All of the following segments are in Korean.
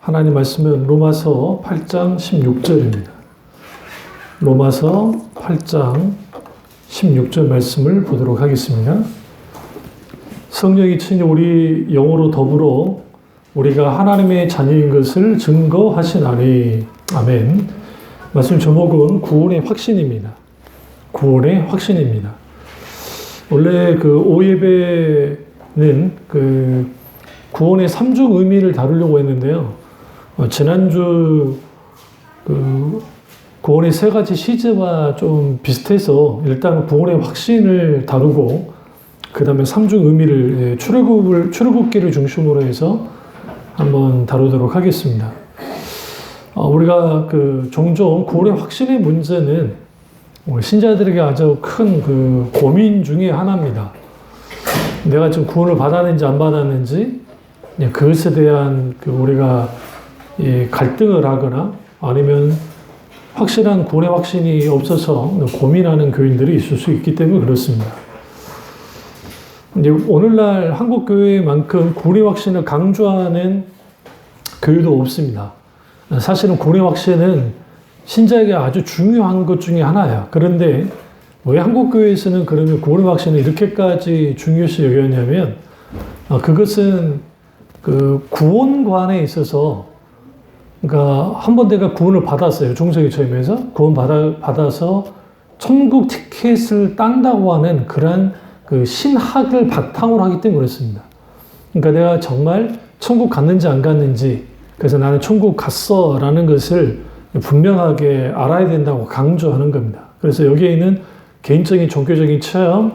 하나님 말씀은 로마서 8장 16절입니다. 로마서 8장 16절 말씀을 보도록 하겠습니다. 성령이 친히 우리 영으로 더불어 우리가 하나님의 자녀인 것을 증거하시나니. 아멘. 말씀 제목은 구원의 확신입니다. 구원의 확신입니다. 원래 그 오예배는 그 구원의 삼중 의미를 다루려고 했는데요. 지난주 그 구원의 세 가지 시제와 좀 비슷해서 일단 구원의 확신을 다루고 그 다음에 삼중 의미를 출애굽기를 중심으로 해서 한번 다루도록 하겠습니다. 우리가 그 종종 구원의 확신의 문제는 신자들에게 아주 큰 그 고민 중에 하나입니다. 내가 지금 구원을 받았는지 안 받았는지 그것에 대한 그 우리가 갈등을 하거나 아니면 확실한 구원의 확신이 없어서 고민하는 교인들이 있을 수 있기 때문에 그렇습니다. 이제 오늘날 한국 교회만큼 구원의 확신을 강조하는 교회도 없습니다. 사실은 구원의 확신은 신자에게 아주 중요한 것 중에 하나예요. 그런데 왜 한국 교회에서는 그러면 구원의 확신을 이렇게까지 중요시 여겼냐면 그것은 그 구원관에 있어서 그러니까 한번 내가 구원을 받았어요. 중생의 처음에서 구원 받아서 천국 티켓을 딴다고 하는 그런 그 신학을 바탕으로 하기 때문에 그렇습니다. 그러니까 내가 정말 천국 갔는지 안 갔는지 그래서 나는 천국 갔어라는 것을 분명하게 알아야 된다고 강조하는 겁니다. 그래서 여기에 있는 개인적인 종교적인 체험,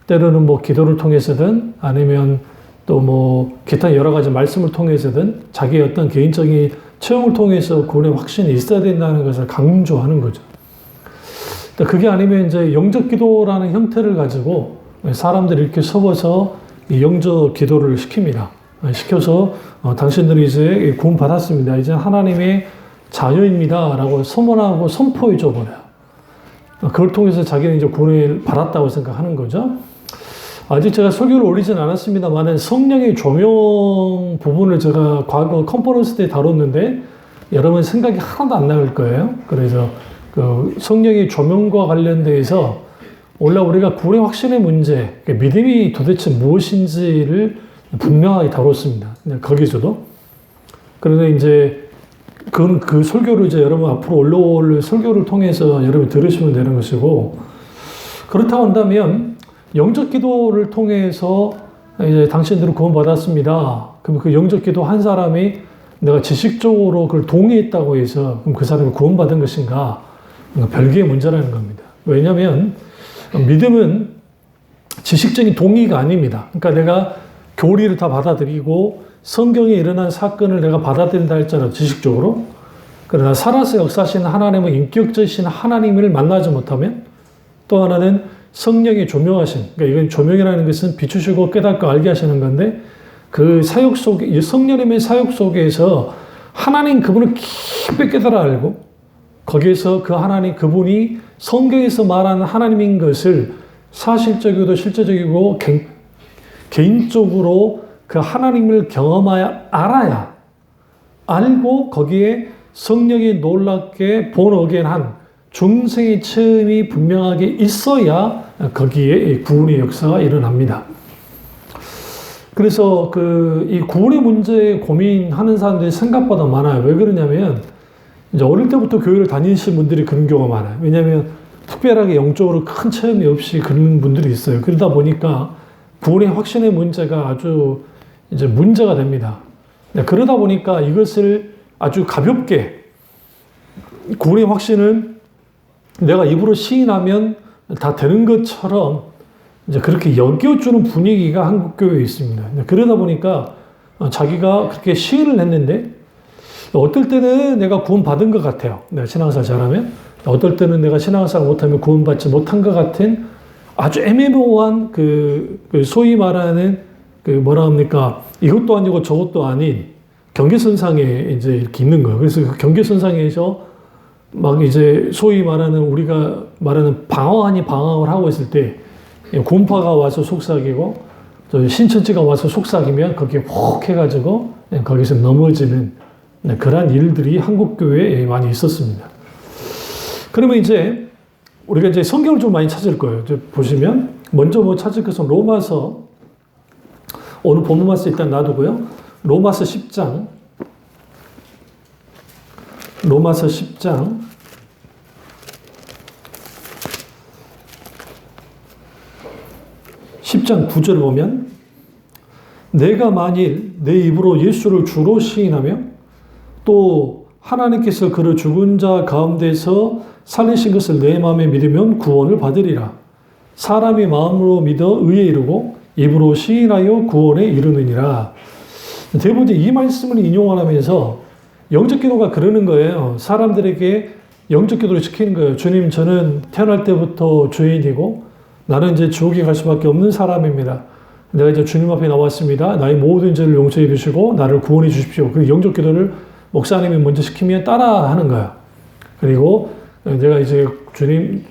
때로는 뭐 기도를 통해서든 아니면 또 뭐 기타 여러 가지 말씀을 통해서든 자기의 어떤 개인적인 체험을 통해서 구원의 확신이 있어야 된다는 것을 강조하는 거죠. 그게 아니면 이제 영적 기도라는 형태를 가지고 사람들이 이렇게 서워서 영적 기도를 시킵니다. 시켜서 당신들이 이제 구원 받았습니다. 이제 하나님의 자녀입니다. 라고 선언하고 선포해 줘 버려요. 그걸 통해서 자기는 이제 구원을 받았다고 생각하는 거죠. 아직 제가 설교를 올리진 않았습니다만 성령의 조명 부분을 제가 과거 컨퍼런스 때 다뤘는데 여러분 생각이 하나도 안 나올 거예요. 그래서 그 성령의 조명과 관련돼서 원래 우리가 구원의 확신의 문제, 믿음이 도대체 무엇인지를 분명하게 다뤘습니다. 거기서도. 그런데 이제 그 설교를 이제 여러분 앞으로 올라올 설교를 통해서 여러분 들으시면 되는 것이고, 그렇다고 한다면 영적 기도를 통해서 이제 당신들은 구원받았습니다. 그럼 그 영적 기도 한 사람이 내가 지식적으로 그걸 동의했다고 해서 그럼 그 사람이 구원받은 것인가? 별개의 문제라는 겁니다. 왜냐하면 믿음은 지식적인 동의가 아닙니다. 그러니까 내가 교리를 다 받아들이고 성경에 일어난 사건을 내가 받아들인다 할지라도 지식적으로, 그러나 살아서 역사하시는 하나님의 인격적이신 하나님을 만나지 못하면, 또 하나는 성령의 조명하신, 그러니까 이건 조명이라는 것은 비추시고 깨닫고 알게 하시는 건데, 그 사역 속에, 성령님의 사역 속에서 하나님 그분을 깊이 깨달아 알고, 거기에서 그 하나님 그분이 성경에서 말하는 하나님인 것을 사실적이고 실제적이고 개인적으로 그 하나님을 경험하여 알아야, 알고 거기에 성령이 놀랍게 본어겐한 중생의 체험이 분명하게 있어야 거기에 구원의 역사가 일어납니다. 그래서 이 구원의 문제에 고민하는 사람들이 생각보다 많아요. 왜 그러냐면 이제 어릴 때부터 교회를 다니신 분들이 그런 경우가 많아요. 왜냐하면 특별하게 영적으로 큰 체험이 없이 그런 분들이 있어요. 그러다 보니까 구원의 확신의 문제가 아주 이제 문제가 됩니다. 그러다 보니까 이것을 아주 가볍게, 구원의 확신은 내가 입으로 시인하면 다 되는 것처럼 이제 그렇게 여겨주는 분위기가 한국 교회에 있습니다. 그러다 보니까 자기가 그렇게 시인을 했는데 어떨 때는 내가 구원받은 것 같아요. 내가 신앙생활 잘하면. 어떨 때는 내가 신앙생활 못하면 구원받지 못한 것 같은 아주 애매모호한 그 소위 말하는 그 뭐라 합니까? 이것도 아니고 저것도 아닌 경계선상에 이제 이렇게 있는 거예요. 그래서 그 경계선상에서 막 이제 소위 말하는 우리가 말하는 방황을 하고 있을 때 곰파가 와서 속삭이고 신천지가 와서 속삭이면 거기에 혹 해가지고 거기서 넘어지는 네, 그러한 일들이 한국교회에 많이 있었습니다. 그러면 이제 우리가 이제 성경을 좀 많이 찾을 거예요. 이제 보시면 먼저 뭐 찾을 것은 로마서, 오늘 본문만 일단 놔두고요. 로마서 10장 10장 9절을 보면, 내가 만일 내 입으로 예수를 주로 시인하며 또 하나님께서 그를 죽은 자 가운데서 살리신 것을 내 마음에 믿으면 구원을 받으리라. 사람이 마음으로 믿어 의에 이르고 입으로 시인하여 구원에 이르느니라. 대부분 이 말씀을 인용하면서 영적 기도가 그러는 거예요. 사람들에게 영적 기도를 시키는 거예요. 주님, 저는 태어날 때부터 죄인이고 나는 이제 지옥에 갈 수밖에 없는 사람입니다. 내가 이제 주님 앞에 나왔습니다. 나의 모든 죄를 용서해 주시고 나를 구원해 주십시오. 그리고 영적 기도를 목사님이 먼저 시키면 따라 하는 거야. 그리고 내가 이제 주님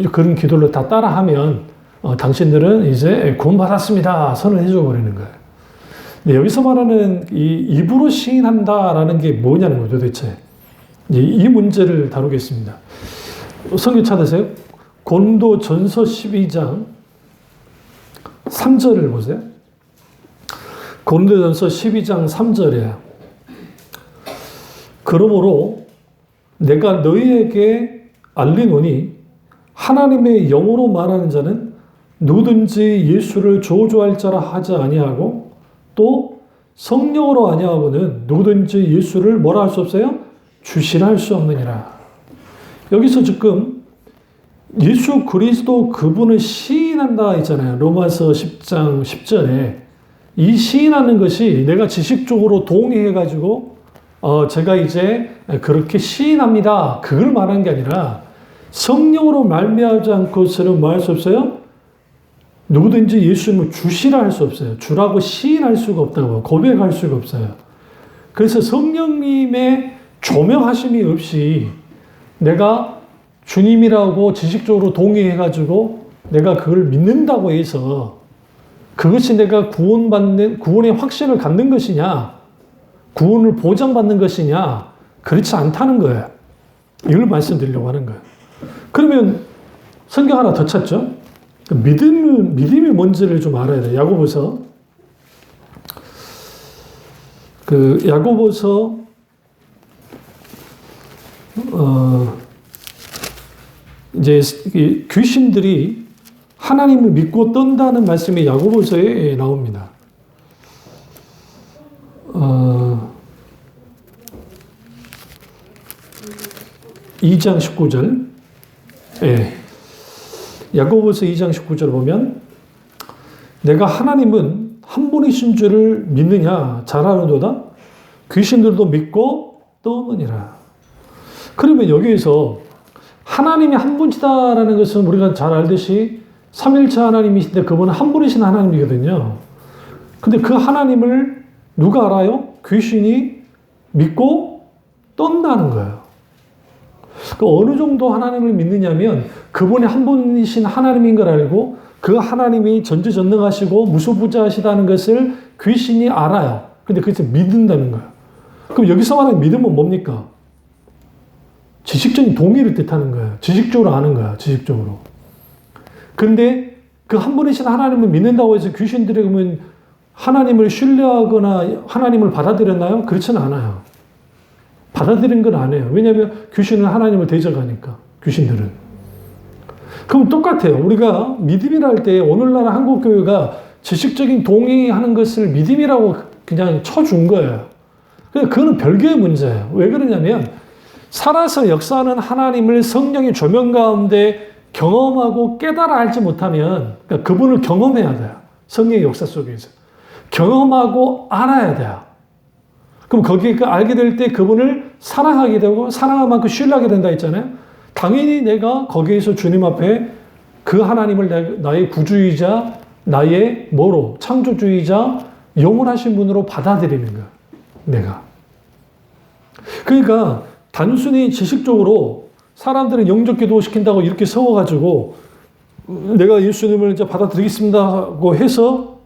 그런 기도를 다 따라 하면 당신들은 이제 구원받았습니다. 선언해 줘 버리는 거예요. 근데 여기서 말하는 이 입으로 시인한다라는 게 뭐냐는 거죠, 도대체. 이 문제를 다루겠습니다. 성경 찾으세요. 고린도전서 12장 3절을 보세요. 고린도전서 12장 3절이에요. 그러므로 내가 너희에게 알리노니 하나님의 영으로 말하는 자는 누구든지 예수를 저주할 자라 하지 아니하고 또 성령으로 아니하고는 누구든지 예수를 뭐라 할 수 없어요? 주시라 할 수 없느니라. 여기서 지금 예수 그리스도 그분을 시인한다 있잖아요. 로마서 10장 10절에 이 시인하는 것이 내가 지식적으로 동의해가지고 제가 이제 그렇게 시인합니다. 그걸 말하는 게 아니라 성령으로 말미암지 않고서는 뭐 할 수 없어요? 누구든지 예수님을 주시라 할 수 없어요. 주라고 시인할 수가 없다고 고백할 수가 없어요. 그래서 성령님의 조명하심이 없이 내가 주님이라고 지식적으로 동의해가지고 내가 그걸 믿는다고 해서 그것이 내가 구원의 확신을 갖는 것이냐, 구원을 보장받는 것이냐, 그렇지 않다는 거예요. 이걸 말씀드리려고 하는 거예요. 그러면 성경 하나 더 찾죠? 믿음이 뭔지를 좀 알아야 돼요. 야고보서 이제 귀신들이 하나님을 믿고 떤다는 말씀이 야고보서에 나옵니다. 2장 19절. 예. 야고보서 2장 19절 보면 내가 하나님은 한 분이신 줄을 믿느냐 잘 아는도다. 귀신들도 믿고 떠느니라. 그러면 여기에서 하나님이 한 분이다라는 것은 우리가 잘 알듯이 삼일체 하나님이신데 그분은 한 분이신 하나님이거든요. 근데 그 하나님을 누가 알아요? 귀신이 믿고 떤다는 거예요. 어느 정도 하나님을 믿느냐면 그분이 한 분이신 하나님인 걸 알고 그 하나님이 전지전능하시고 무소부자하시다는 것을 귀신이 알아요. 근데 그것을 믿는다는 거예요. 그럼 여기서 말하는 믿음은 뭡니까? 지식적인 동의를 뜻하는 거예요. 지식적으로 아는 거예요. 지식적으로. 근데 그 한 분이신 하나님을 믿는다고 해서 귀신들이 그러면 하나님을 신뢰하거나 하나님을 받아들였나요? 그렇지는 않아요. 받아들인 건 아니에요. 왜냐하면 귀신은 하나님을 대적하니까. 귀신들은. 그럼 똑같아요. 우리가 믿음이라 할 때 오늘날 한국교회가 지식적인 동의하는 것을 믿음이라고 그냥 쳐준 거예요. 그거는 별개의 문제예요. 왜 그러냐면 살아서 역사하는 하나님을 성령의 조명 가운데 경험하고 깨달아 알지 못하면 그러니까 그분을 경험해야 돼요. 성령의 역사 속에서. 경험하고 알아야 돼요. 그럼 거기에 알게 될 때 그분을 사랑하게 되고 사랑한 만큼 신뢰하게 된다 했잖아요. 당연히 내가 거기에서 주님 앞에 그 하나님을 나의 구주이자 나의 뭐로 창조주이자 영원하신 분으로 받아들이는 거야. 내가. 그러니까 단순히 지식적으로 사람들은 영적 기도 시킨다고 이렇게 세워가지고 내가 예수님을 이제 받아들이겠습니다고 해서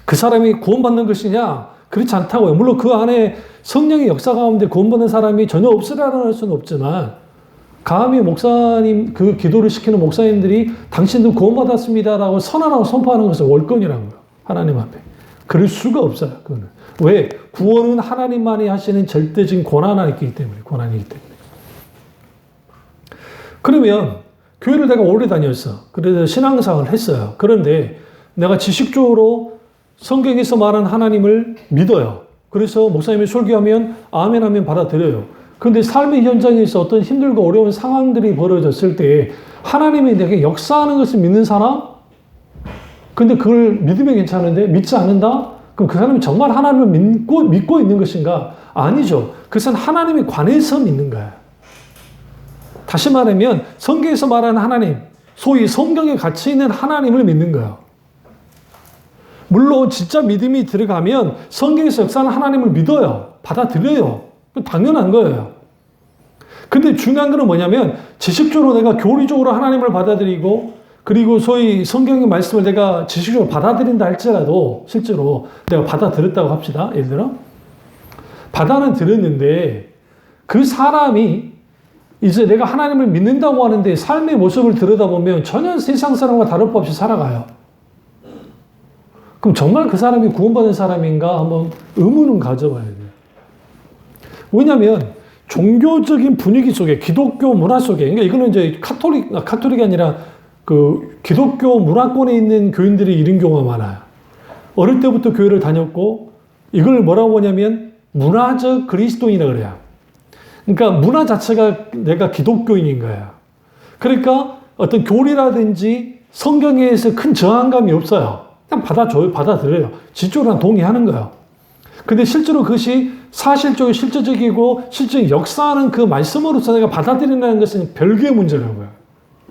그 사람이 구원받는 것이냐? 그렇지 않다고요. 물론 그 안에 성령의 역사 가운데 구원받는 사람이 전혀 없으라는 할 수는 없지만, 감히 목사님, 그 기도를 시키는 목사님들이 당신들 구원받았습니다라고 선언하고 선포하는 것은 월권이라는 거예요. 하나님 앞에. 그럴 수가 없어요. 그거는. 왜? 구원은 하나님만이 하시는 절대적인 권한이기 때문에, 권한이기 때문에. 그러면 교회를 내가 오래 다녔어. 그래서 신앙생활을 했어요. 그런데 내가 지식적으로 성경에서 말한 하나님을 믿어요. 그래서 목사님이 설교하면 아멘 하면 받아들여요. 그런데 삶의 현장에서 어떤 힘들고 어려운 상황들이 벌어졌을 때 하나님이 내게 역사하는 것을 믿는 사람? 근데 그걸 믿으면 괜찮은데 믿지 않는다? 그럼 그 사람이 정말 하나님을 믿고 있는 것인가? 아니죠. 그것은 하나님에 관해서 믿는 거야. 다시 말하면 성경에서 말하는 하나님, 소위 성경에 갇혀 있는 하나님을 믿는 거예요. 물론 진짜 믿음이 들어가면 성경에서 역사하는 하나님을 믿어요. 받아들여요. 당연한 거예요. 근데 중요한 건 뭐냐면 지식적으로 내가 교리적으로 하나님을 받아들이고 그리고 소위 성경의 말씀을 내가 지식적으로 받아들인다 할지라도 실제로 내가 받아들였다고 합시다. 예를 들어 받아는 들었는데 그 사람이 이제 내가 하나님을 믿는다고 하는데 삶의 모습을 들여다보면 전혀 세상 사람과 다를 바 없이 살아가요. 그럼 정말 그 사람이 구원받은 사람인가 한번 의문은 가져봐야 돼요. 왜냐하면 종교적인 분위기 속에 기독교 문화 속에 그러니까 이거는 이제 카톨릭이 아니라 그 기독교 문화권에 있는 교인들이 이런 경우가 많아요. 어릴 때부터 교회를 다녔고 이걸 뭐라고 하냐면 문화적 그리스도인이라고 그래요. 그러니까 문화 자체가 내가 기독교인인 거야. 그러니까 어떤 교리라든지 성경에서 큰 저항감이 없어요. 그냥 받아줘요. 받아들여요. 지적으로 동의하는 거예요. 근데 실제로 그것이 사실적이고 실제적이고 실제 역사하는 그 말씀으로서 내가 받아들인다는 것은 별개의 문제라고요.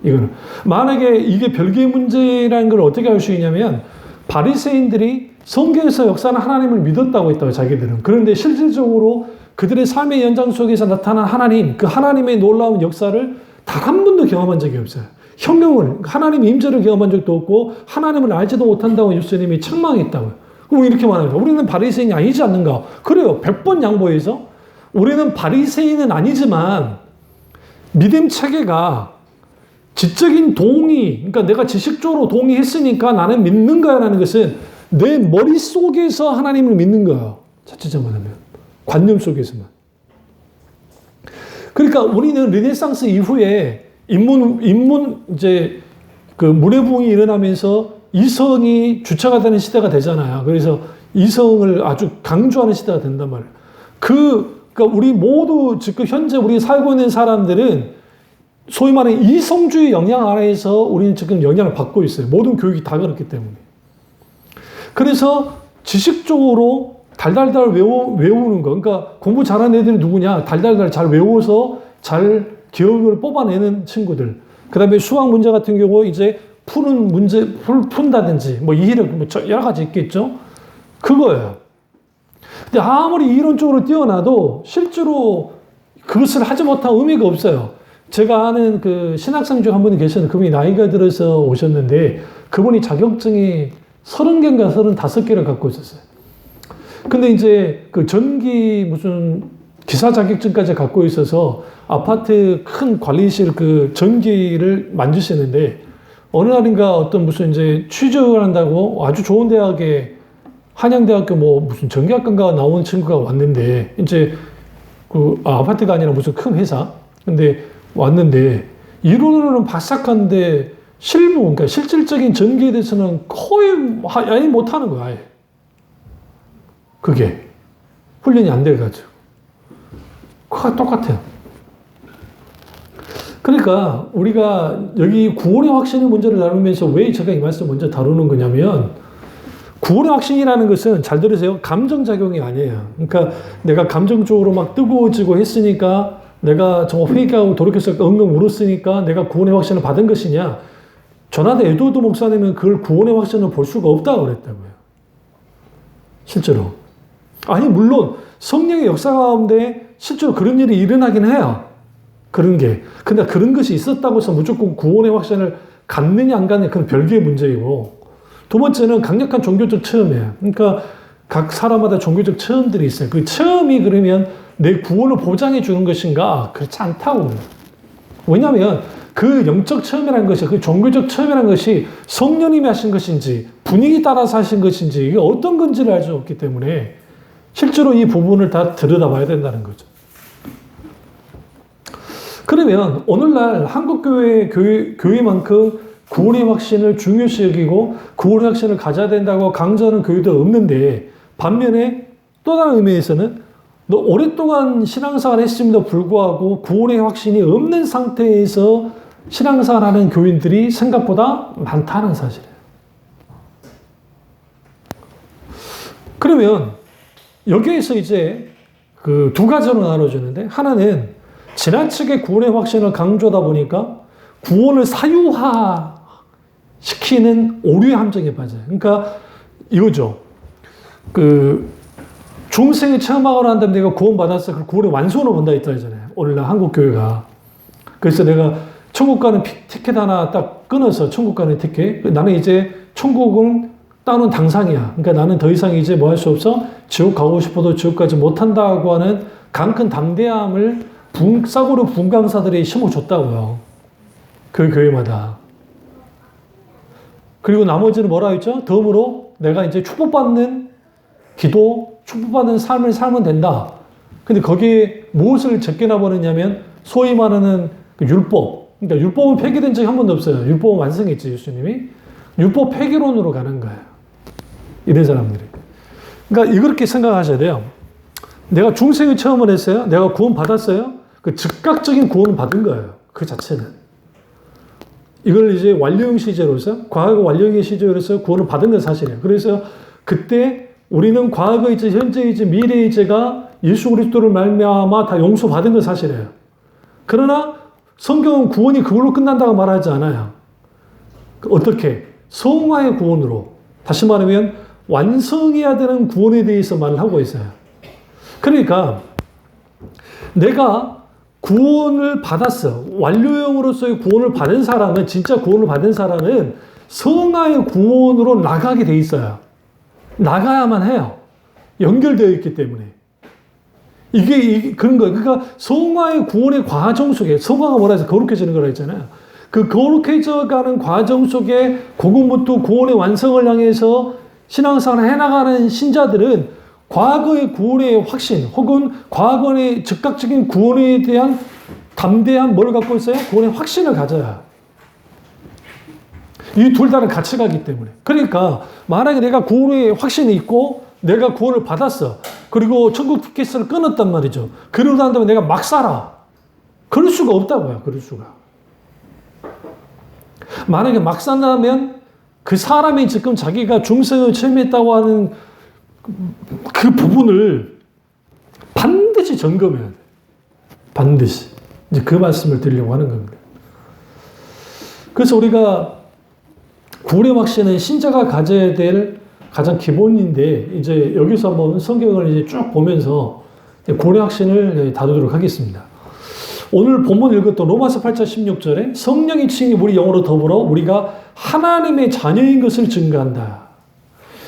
이거는. 만약에 이게 별개의 문제라는 걸 어떻게 알 수 있냐면 바리새인들이 성경에서 역사하는 하나님을 믿었다고 했다고 자기들은. 그런데 실질적으로 그들의 삶의 연장 속에서 나타난 하나님, 그 하나님의 놀라운 역사를 단 한 번도 경험한 적이 없어요. 성경을, 하나님의 임재를 경험한 적도 없고 하나님을 알지도 못한다고 예수님이 책망했다고요. 그럼 이렇게 말합니다. 우리는 바리새인이 아니지 않는가? 그래요. 100번 양보해서 우리는 바리새인은 아니지만 믿음 체계가 지적인 동의, 그러니까 내가 지식적으로 동의했으니까 나는 믿는 거야 라는 것은 내 머릿속에서 하나님을 믿는 거예요. 자칫 말하면. 관념 속에서만. 그러니까 우리는 르네상스 이후에 이제 그 문해부흥이 일어나면서 이성이 주체가 되는 시대가 되잖아요. 그래서 이성을 아주 강조하는 시대가 된단 말이에요. 그러니까 우리 모두 지금 현재 우리 살고 있는 사람들은 소위 말하는 이성주의 영향 아래에서 우리는 지금 영향을 받고 있어요. 모든 교육이 다 그렇기 때문에. 그래서 지식적으로 달달달 외우는 거. 그러니까 공부 잘하는 애들이 누구냐? 달달달 잘 외워서 잘 기억을 뽑아내는 친구들. 그 다음에 수학 문제 같은 경우 이제 푸는 문제, 푼다든지, 뭐 이해력, 뭐 여러 가지 있겠죠? 그거예요. 근데 아무리 이론적으로 뛰어나도 실제로 그것을 하지 못한 의미가 없어요. 제가 아는 그 신학생 중 한 분이 계셨는데 그분이 나이가 들어서 오셨는데 그분이 자격증이 30개인가 35개를 갖고 있었어요. 근데 이제 그 전기 무슨 기사 자격증까지 갖고 있어서 아파트 큰 관리실 그 전기를 만드시는데 어느 날인가 어떤 무슨 이제 취직을 한다고 아주 좋은 대학에 한양대학교 뭐 무슨 전기학과인가 나온 친구가 왔는데 이제 그 아파트가 아니라 무슨 큰 회사 근데 왔는데 이론으로는 바싹한데 실무 그러니까 실질적인 전기에 대해서는 거의 아예 못하는 거야. 아예. 그게 훈련이 안 돼가지고 그거 똑같아요. 그러니까 우리가 여기 구원의 확신의 문제를 다루면서 왜 제가 이 말씀 먼저 다루는 거냐면 구원의 확신이라는 것은 잘 들으세요. 감정작용이 아니에요. 그러니까 내가 감정적으로 막 뜨거워지고 했으니까 내가 정말 회개하고 돌이켜서 엉엉 울었으니까 내가 구원의 확신을 받은 것이냐. 조나단 에드워드 목사님은 그걸 구원의 확신을 볼 수가 없다고 그랬다고요. 실제로. 아니 물론 성령의 역사 가운데 실제로 그런 일이 일어나긴 해요. 그런 게. 근데 그런 것이 있었다고 해서 무조건 구원의 확신을 갖느냐 안 갖느냐 그건 별개의 문제이고 두 번째는 강력한 종교적 체험이에요. 그러니까 각 사람마다 종교적 체험들이 있어요. 그 체험이 그러면 내 구원을 보장해 주는 것인가? 그렇지 않다고. 왜냐하면 그 영적 체험이라는 것이, 그 종교적 체험이라는 것이 성령님이 하신 것인지 분위기 따라서 하신 것인지 이게 어떤 건지를 알 수 없기 때문에 실제로 이 부분을 다 들여다봐야 된다는 거죠. 그러면 오늘날 한국교회 교회만큼 구원의 확신을 중요시 여기고 구원의 확신을 가져야 된다고 강조하는 교회도 없는데, 반면에 또 다른 의미에서는 너 오랫동안 신앙생활 했음에도 불구하고 구원의 확신이 없는 상태에서 신앙생활하는 교인들이 생각보다 많다는 사실이에요. 그러면 여기에서 이제 그 두 가지로 나눠주는데, 하나는 지나치게 구원의 확신을 강조하다 보니까 구원을 사유화시키는 오류의 함정에 빠져요. 그러니까 이거죠. 그 중생을 체험하거나 한다면 내가 구원받았어. 그 구원의 완성으로 본다 했다 하잖아요. 오늘날 한국교회가. 그래서 내가 천국 가는 티켓 하나 딱 끊어서 천국 가는 티켓. 나는 이제 천국은 따놓은 당상이야. 그러니까 나는 더 이상 이제 뭐 할 수 없어. 지옥 가고 싶어도 지옥 가지 못한다고 하는 강큰 담대함을 싸구려 분강사들이 심어줬다고요. 그 교회마다. 그리고 나머지는 뭐라 했죠? 덤으로 내가 이제 축복받는 기도, 축복받는 삶을 살면 된다. 근데 거기에 무엇을 적게나 버렸냐면 소위 말하는 그 율법. 그러니까 율법은 폐기된 적이 한 번도 없어요. 율법은 완성했지, 예수님이. 율법 폐기론으로 가는 거예요. 이런 사람들이. 그러니까 이렇게 생각하셔야 돼요. 내가 중생의 체험을 했어요. 내가 구원 받았어요. 그 즉각적인 구원을 받은 거예요. 그 자체는. 이걸 이제 완료형 시제로서, 과거 완료형의 시제로서 구원을 받은 건 사실이에요. 그래서 그때 우리는 과거의 죄, 현재의 죄, 미래의 죄가 예수 그리스도를 말미암아 다 용서받은 건 사실이에요. 그러나 성경은 구원이 그걸로 끝난다고 말하지 않아요. 어떻게? 성화의 구원으로. 다시 말하면 완성해야 되는 구원에 대해서 말을 하고 있어요. 그러니까 내가 구원을 받았어. 완료형으로서의 구원을 받은 사람은, 진짜 구원을 받은 사람은 성화의 구원으로 나가게 돼 있어요. 나가야만 해요. 연결되어 있기 때문에. 이게 그런 거예요. 그러니까 성화의 구원의 과정 속에, 성화가 뭐라 해서 거룩해지는 거라 했잖아요. 그 거룩해져 가는 과정 속에 고군분투 구원의 완성을 향해서 신앙생활을 해나가는 신자들은 과거의 구원의 확신 혹은 과거의 즉각적인 구원에 대한 담대한 뭘 갖고 있어요? 구원의 확신을 가져야. 이 둘 다는 같이 가기 때문에. 그러니까 만약에 내가 구원의 확신이 있고 내가 구원을 받았어. 그리고 천국 티켓을 끊었단 말이죠. 그러고 난 다음에 내가 막 살아. 그럴 수가 없다고요. 그럴 수가. 만약에 막 산다면 그 사람이 지금 자기가 중생을 체험했다고 하는 그 부분을 반드시 점검해야 돼. 반드시. 이제 그 말씀을 드리려고 하는 겁니다. 그래서 우리가 구원의 확신은 신자가 가져야 될 가장 기본인데, 이제 여기서 한번 성경을 이제 쭉 보면서 구원의 확신을 다루도록 하겠습니다. 오늘 본문 읽었던 로마서 8장 16절에 성령의 칭이 우리 영으로 더불어 우리가 하나님의 자녀인 것을 증거한다.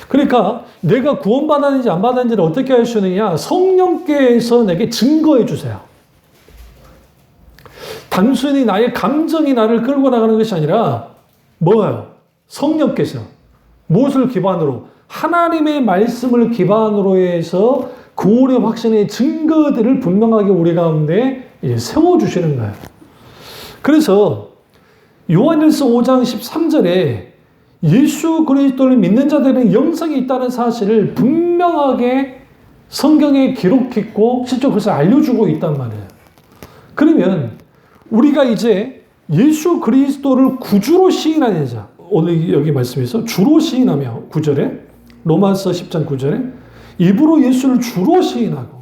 그러니까 내가 구원받았는지 안 받았는지를 어떻게 알 수 있느냐? 성령께서 내게 증거해 주세요. 단순히 나의 감정이 나를 끌고 나가는 것이 아니라 뭐예요? 성령께서 무엇을 기반으로? 하나님의 말씀을 기반으로 해서 구원의 확신의 증거들을 분명하게 우리 가운데 세워주시는 거예요. 그래서 요한일서 5장 13절에 예수 그리스도를 믿는 자들은 영생이 있다는 사실을 분명하게 성경에 기록했고 실제로 그것을 알려주고 있단 말이에요. 그러면 우리가 이제 예수 그리스도를 구주로 시인하는 자, 오늘 여기 말씀에서 주로 시인하며 9절에 로마서 10장 9절에 입으로 예수를 주로 시인하고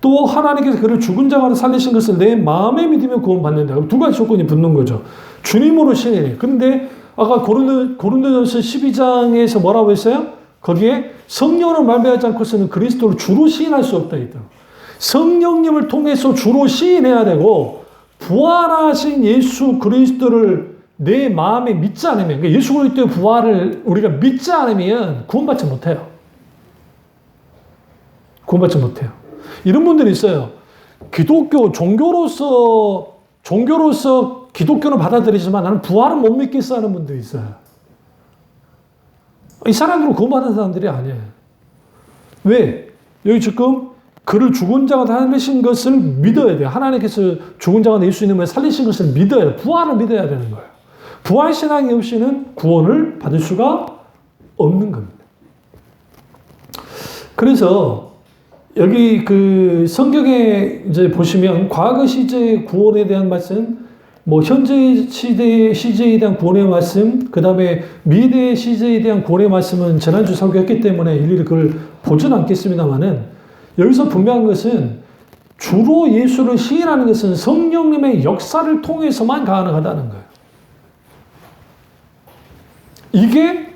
또 하나님께서 그를 죽은 자 가운데 살리신 것을 내 마음에 믿으며 구원받는다. 두 가지 조건이 붙는 거죠. 주님으로 시인해. 근데 아까 고린도전서 12장에서 뭐라고 했어요? 거기에 성령으로 말미암지 않고서는 그리스도를 주로 시인할 수 없다 했다. 성령님을 통해서 주로 시인해야 되고 부활하신 예수 그리스도를 내 마음에 믿지 않으면, 그러니까 예수 그리스도의 부활을 우리가 믿지 않으면 구원받지 못해요. 구원받지 못해요. 이런 분들이 있어요. 기독교, 종교로서 기독교는 받아들이지만 나는 부활은 못 믿겠어 하는 분들이 있어요. 이 사람들은 구원받은 사람들이 아니에요. 왜? 여기 지금 그를 죽은 자가 살리신 것을 믿어야 돼요. 하나님께서 죽은 자가 낼 수 있는 걸 살리신 것을 믿어야 돼요. 부활을 믿어야 되는 거예요. 부활신앙이 없이는 구원을 받을 수가 없는 겁니다. 그래서 여기 그 성경에 이제 보시면 과거 시제의 구원에 대한 말씀, 뭐 현재 시제에 대한 구원의 말씀, 그 다음에 미래 시제에 대한 구원의 말씀은 지난주 설교했기 때문에 일일이 그걸 보진 않겠습니다만은 여기서 분명한 것은 주로 예수를 시인하는 것은 성령님의 역사를 통해서만 가능하다는 거예요. 이게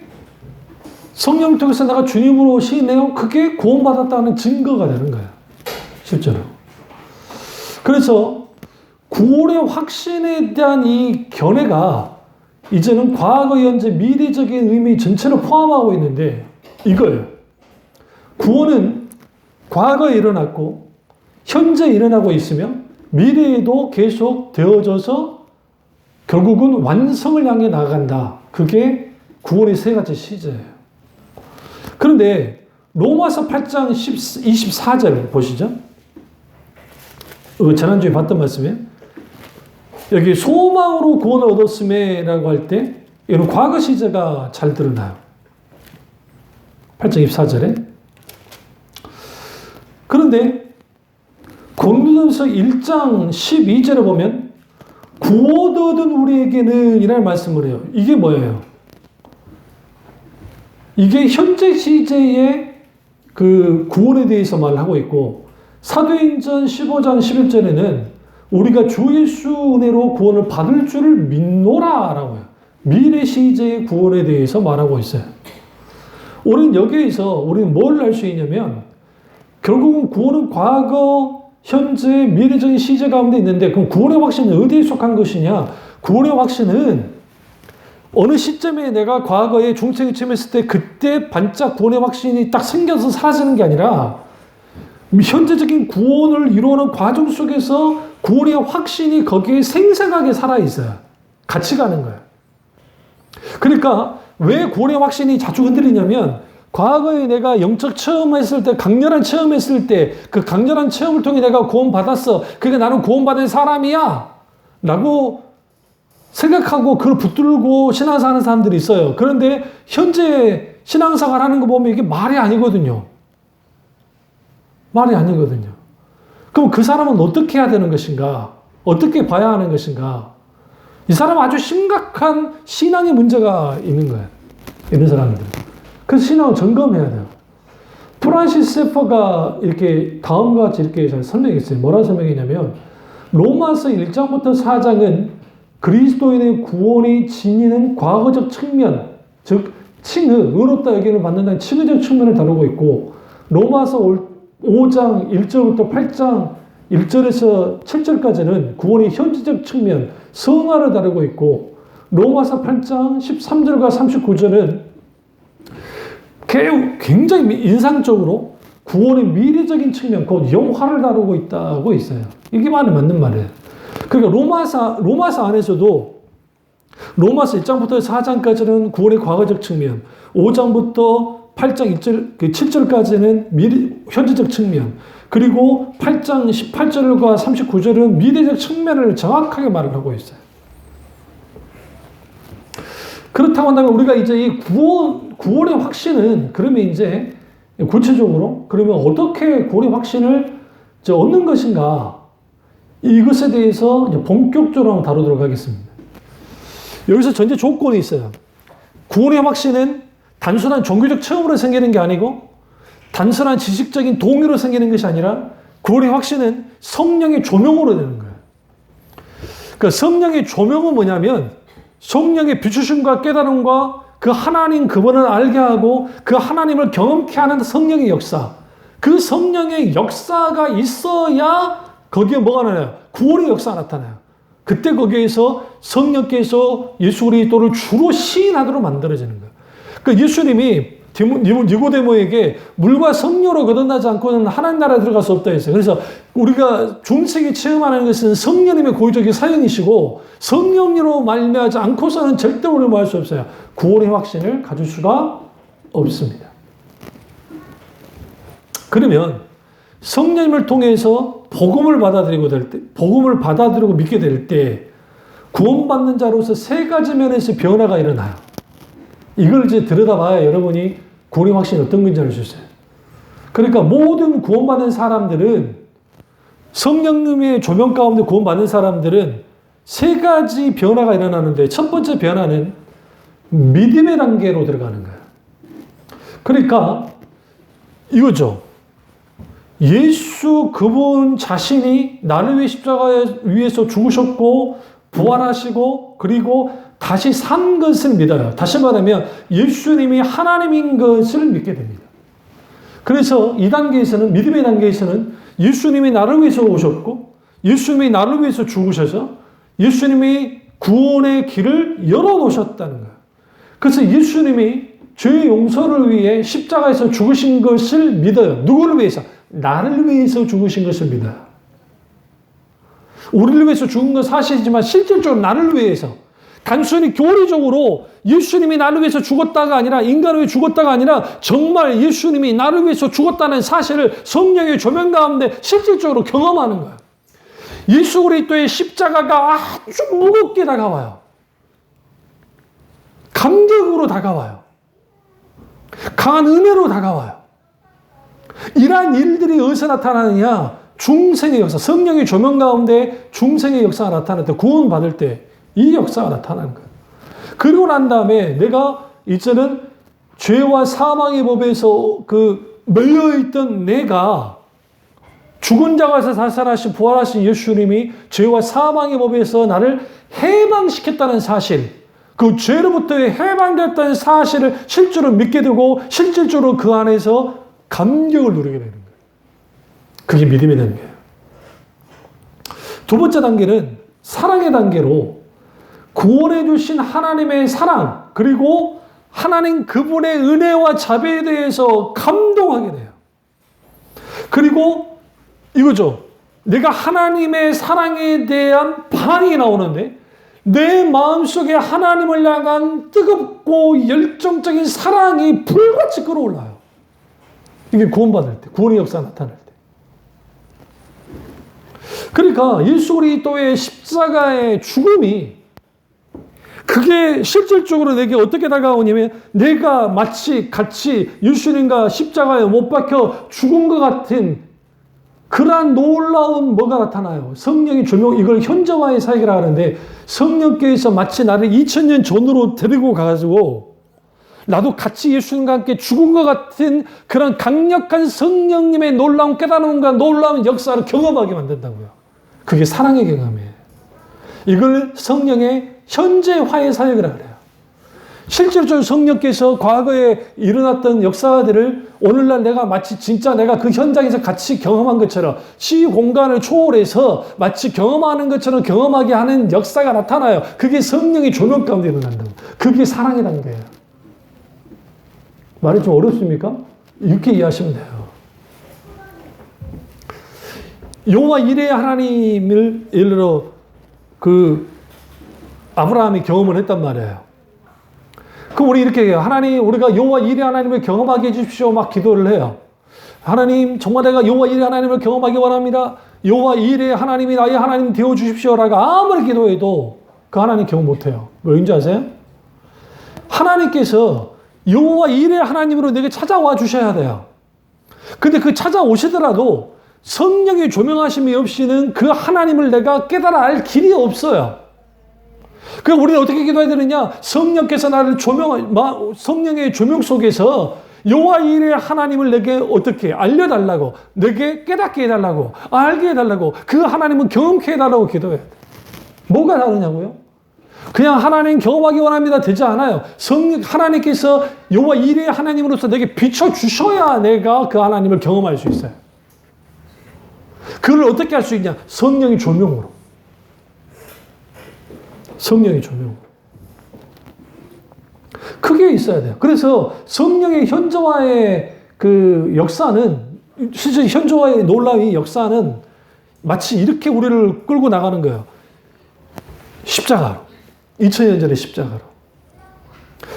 성령을 통해서 내가 주님으로 시인해요. 그게 구원받았다는 증거가 되는 거예요. 실제로. 그래서 구원의 확신에 대한 이 견해가 이제는 과거, 현재, 미래적인 의미 전체를 포함하고 있는데 이거예요. 구원은 과거에 일어났고 현재 일어나고 있으며 미래에도 계속 되어져서 결국은 완성을 향해 나아간다. 그게 구원의 세 가지 시제예요. 그런데 로마서 8장 24절 보시죠. 지난주에 봤던 말씀이에요. 여기 소망으로 구원을 얻었음에 라고 할 때 이런 과거 시제가 잘 드러나요. 8장 24절에. 그런데 고린도전서 1장 12절에 보면 구원 얻은 우리에게는 이라는 말씀을 해요. 이게 뭐예요? 이게 현재 시제의 그 구원에 대해서 말을 하고 있고 사도행전 15장 11절에는 우리가 주 예수 은혜로 구원을 받을 줄을 믿노라라고 해요. 미래 시제의 구원에 대해서 말하고 있어요. 우리는 여기에서 우리는 뭘 할 수 있냐면 결국은 구원은 과거, 현재, 미래적인 시제 가운데 있는데 그럼 구원의 확신은 어디에 속한 것이냐? 구원의 확신은 어느 시점에 내가 과거에 중생이 처음했을 때 그때 반짝 구원의 확신이 딱 생겨서 사라지는 게 아니라 현재적인 구원을 이루는 과정 속에서 구원의 확신이 거기에 생생하게 살아있어요. 같이 가는 거예요. 그러니까 왜 구원의 확신이 자주 흔들리냐면 과거에 내가 영적 체험했을 때, 강렬한 체험했을 때 그 강렬한 체험을 통해 내가 구원받았어. 그러니까 나는 구원받은 사람이야. 라고 생각하고 그걸 붙들고 신앙생활 하는 사람들이 있어요. 그런데 현재 신앙생활 하는 거 보면 이게 말이 아니거든요. 말이 아니거든요. 그럼 그 사람은 어떻게 해야 되는 것인가? 어떻게 봐야 하는 것인가? 이 사람은 아주 심각한 신앙의 문제가 있는 거예요. 이런 사람들. 그래서 신앙을 점검해야 돼요. 프란시스 세퍼가 이렇게 다음과 같이 이렇게 잘 설명했어요. 뭐라고 설명했냐면 로마서 1장부터 4장은 그리스도인의 구원이 지니는 과거적 측면, 즉 칭의, 의롭다 여김을 받는다는 칭의적 측면을 다루고 있고 로마서 5장 1절부터 8장 1절에서 7절까지는 구원의 현지적 측면, 성화를 다루고 있고 로마서 8장 13절과 39절은 굉장히 인상적으로 구원의 미래적인 측면, 곧 영화를 다루고 있다고 있어요. 이게 맞는 말이에요. 그러니까 로마서 안에서도 로마서 1장부터 4장까지는 구원의 과거적 측면, 5장부터 8장 7절까지는 현재적 측면, 그리고 8장 18절과 39절은 미래적 측면을 정확하게 말을 하고 있어요. 그렇다고 한다면 우리가 이제 이 구원의 확신은 그러면 이제 구체적으로 그러면 어떻게 구원의 확신을 얻는 것인가? 이것에 대해서 본격적으로 한번 다루도록 하겠습니다. 여기서 전제 조건이 있어요. 구원의 확신은 단순한 종교적 체험으로 생기는 게 아니고 단순한 지식적인 동의로 생기는 것이 아니라 구원의 확신은 성령의 조명으로 되는 거예요. 그러니까 성령의 조명은 뭐냐면 성령의 비추심과 깨달음과 그 하나님 그분을 알게 하고 그 하나님을 경험케 하는 성령의 역사. 그 성령의 역사가 있어야 거기에 뭐가 나타나요? 구원의 역사가 나타나요. 그때 거기에서 성령께서 예수 그리스도를 주로 시인하도록 만들어지는 거예요. 그러니까 예수님이 니고데모에게 물과 성령으로 거듭나지 않고는 하나님 나라에 들어갈 수 없다 했어요. 그래서 우리가 중생이 체험하는 것은 성령님의 고유적인 사연이시고 성령으로 말미암지 않고서는 절대로 우리는 뭐 할 수 없어요. 구원의 확신을 가질 수가 없습니다. 그러면 성령님을 통해서 복음을 받아들이고 믿게 될 때 구원받는 자로서 세 가지 면에서 변화가 일어나요. 이걸 이제 들여다봐야 여러분이 구원의 확신이 어떤 건지 알 수 있어요. 그러니까 모든 구원받은 사람들은 성령님의 조명 가운데 구원받는 사람들은 세 가지 변화가 일어나는데 첫 번째 변화는 믿음의 단계로 들어가는 거예요. 그러니까 이거죠. 예수 그분 자신이 나를 위해 십자가 위에서 죽으셨고 부활하시고 그리고 다시 산 것을 믿어요. 다시 말하면 예수님이 하나님인 것을 믿게 됩니다. 그래서 이 단계에서는 믿음의 단계에서는 예수님이 나를 위해서 오셨고 예수님이 나를 위해서 죽으셔서 예수님이 구원의 길을 열어놓으셨다는 거예요. 그래서 예수님이 죄의 용서를 위해 십자가에서 죽으신 것을 믿어요. 누구를 위해서? 나를 위해서 죽으신 것을 믿어요. 우리를 위해서 죽은 건 사실이지만 실질적으로 나를 위해서 단순히 교리적으로 예수님이 나를 위해서 죽었다가 아니라 인간을 위해 죽었다가 아니라 정말 예수님이 나를 위해서 죽었다는 사실을 성령의 조명 가운데 실질적으로 경험하는 거예요. 예수 그리스도의 십자가가 아주 무겁게 다가와요. 감격으로 다가와요. 강한 은혜로 다가와요. 이러한 일들이 어디서 나타나느냐? 중생의 역사, 성령의 조명 가운데 중생의 역사가 나타날 때, 구원받을 때 이 역사가 나타나는 거예요. 그러고 난 다음에 내가 이제는 죄와 사망의 법에서 매여있던 내가 죽은 자가서 살아나신 부활하신 예수님이 죄와 사망의 법에서 나를 해방시켰다는 사실, 그 죄로부터 해방됐다는 사실을 실제로 믿게 되고 실질적으로 그 안에서 감격을 누리게 되는 거예요. 그게 믿음의 단계예요. 두 번째 단계는 사랑의 단계로 구원해 주신 하나님의 사랑 그리고 하나님 그분의 은혜와 자비에 대해서 감동하게 돼요. 그리고 이거죠. 내가 하나님의 사랑에 대한 반응이 나오는데 내 마음속에 하나님을 향한 뜨겁고 열정적인 사랑이 불같이 끓어올라요. 이게 구원받을 때, 구원의 역사가 나타날 때. 그러니까 예수 그리스도의 십자가의 죽음이 그게 실질적으로 내게 어떻게 다가오냐면 내가 마치 같이 예수님과 십자가에 못 박혀 죽은 것 같은 그러한 놀라운 뭐가 나타나요. 성령의 조명, 이걸 현저와의 사역이라 하는데 성령께서 마치 나를 2000년 전으로 데리고 가가지고 나도 같이 예수님과 함께 죽은 것 같은 그런 강력한 성령님의 놀라운 깨달음과 놀라운 역사를 경험하게 만든다고요. 그게 사랑의 경험이에요. 이걸 성령의 현재화의 사역이라고 그래요. 실질적으로 성령께서 과거에 일어났던 역사들을 오늘날 내가 마치 진짜 내가 그 현장에서 같이 경험한 것처럼 시 공간을 초월해서 마치 경험하는 것처럼 경험하게 하는 역사가 나타나요. 그게 성령의 조명 가운데 일어난다고. 그게 사랑의 단계예요. 말이 좀 어렵습니까? 이렇게 이해하시면 돼요. 여호와 이레 하나님을 예를 들어 아브라함이 경험을 했단 말이에요. 그럼 우리 이렇게 해요. 하나님, 우리가 여호와 이레 하나님을 경험하게 해주십시오. 막 기도를 해요. 하나님, 정말 내가 여호와 이레 하나님을 경험하기 원합니다. 여호와 이레 하나님이 나의 하나님 되어 주십시오라고 아무리 기도해도 그 하나님 경험 못해요. 왜인지 아세요? 하나님께서 여호와 이레 하나님으로 내게 찾아와 주셔야 돼요. 근데 그 찾아오시더라도 성령의 조명하심이 없이는 그 하나님을 내가 깨달아 알 길이 없어요. 그럼 우리는 어떻게 기도해야 되느냐? 성령께서 나를 성령의 조명 속에서 여호와 이레 하나님을 내게 어떻게 알려달라고, 내게 깨닫게 해달라고, 알게 해달라고, 그 하나님을 경험케 해달라고 기도해야 돼. 뭐가 다르냐고요? 그냥 하나님 경험하기 원합니다 되지 않아요. 하나님께서 여호와 이레 하나님으로서 내게 비춰주셔야 내가 그 하나님을 경험할 수 있어요. 그걸 어떻게 할 수 있냐? 성령의 조명으로. 성령의 조명으로. 크게 있어야 돼요. 그래서 성령의 현저와의 그 역사는, 실제 현저와의 놀라운 역사는 마치 이렇게 우리를 끌고 나가는 거예요. 십자가로. 2000년 전의 십자가로.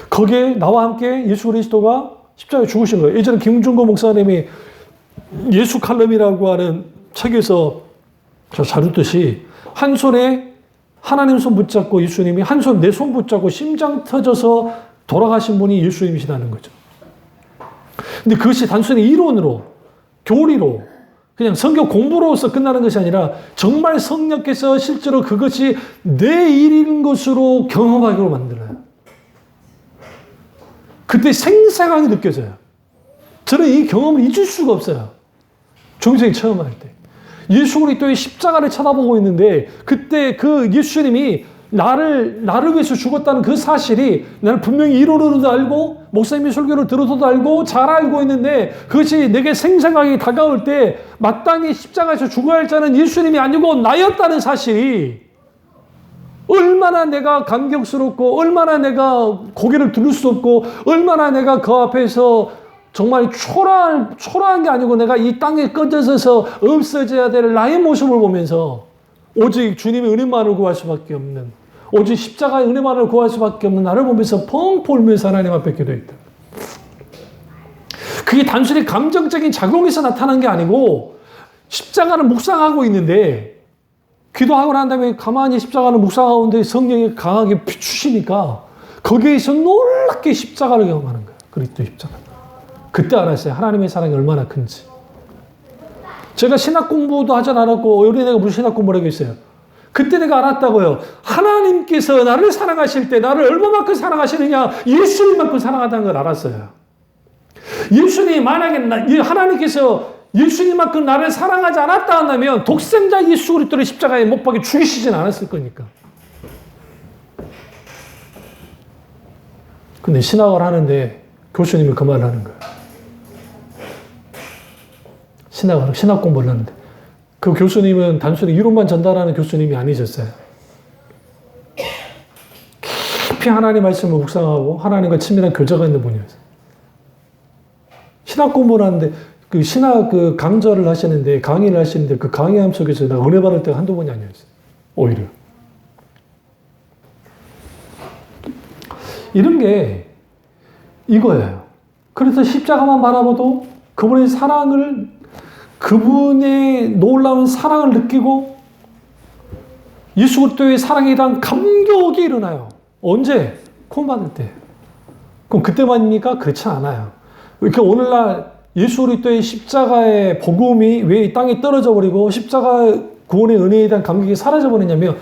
거기에 나와 함께 예수 그리스도가 십자가에 죽으신 거예요. 예전에 김중거 목사님이 예수 칼럼이라고 하는 책에서 저 자르듯이 한 손에 하나님 손 붙잡고 예수님이, 한 손 내 손 붙잡고 심장 터져서 돌아가신 분이 예수님이시라는 거죠. 근데 그것이 단순히 이론으로, 교리로, 그냥 성경 공부로서 끝나는 것이 아니라 정말 성령께서 실제로 그것이 내 일인 것으로 경험하기로 만들어요. 그때 생생하게 느껴져요. 저는 이 경험을 잊을 수가 없어요. 중생이 처음 할 때. 예수 그리스도의 십자가를 쳐다보고 있는데 그때 그 예수님이 나를 위해서 죽었다는 그 사실이 나는 분명히 이론으로도 알고 목사님의 설교를 들어서도 알고 잘 알고 있는데 그것이 내게 생생하게 다가올 때 마땅히 십자가에서 죽어야 할 자는 예수님이 아니고 나였다는 사실이 얼마나 내가 감격스럽고 얼마나 내가 고개를 들을 수 없고 얼마나 내가 그 앞에서 정말 초라한 게 아니고 내가 이 땅에 꺼져서 없어져야 될 나의 모습을 보면서 오직 주님의 은혜만을 구할 수밖에 없는, 오직 십자가의 은혜만을 구할 수밖에 없는 나를 보면서 펑펑 울면서 하나님 앞에 기도했다. 그게 단순히 감정적인 작용에서 나타난 게 아니고 십자가를 묵상하고 있는데 기도하고 난 다음에 가만히 십자가를 묵상하는데 성령이 강하게 비추시니까 거기에서 놀랍게 십자가를 경험하는 거예요. 그리스도 십자가. 그때 알았어요. 하나님의 사랑이 얼마나 큰지. 제가 신학 공부도 하지 않았고 어린애가 무슨 신학 공부를 하겠어요. 그때 내가 알았다고요. 하나님께서 나를 사랑하실 때 나를 얼마만큼 사랑하시느냐, 예수님만큼 사랑한다는 걸 알았어요. 예수님이 만약에 하나님께서 예수님만큼 나를 사랑하지 않았다 한다면 독생자 예수 그리스도를 십자가에 못 박혀 죽이시진 않았을 거니까. 근데 신학을 하는데 교수님이 그 말을 하는 거예요. 신학 공부를 하는데 그 교수님은 단순히 이론만 전달하는 교수님이 아니셨어요. 깊이 하나님 말씀을 묵상하고 하나님과 친밀한 교제가 있는 분이었어요. 신학 공부를 하는데 그 신학 그 강좌를 하시는데 강의를 하시는데 그 강의함 속에서 내가 은혜 받을 때가 한두 번이 아니었어요. 오히려. 이런 게 이거예요. 그래서 십자가만 바라봐도 그분의 사랑을, 그분의 놀라운 사랑을 느끼고 예수 그리스도의 사랑에 대한 감격이 일어나요. 언제? 구원받을 때. 그럼 그때만입니까? 그렇지 않아요. 그러니까 오늘날 예수 그리스도의 십자가의 복음이 왜 이 땅에 떨어져 버리고 십자가 구원의 은혜에 대한 감격이 사라져 버리냐면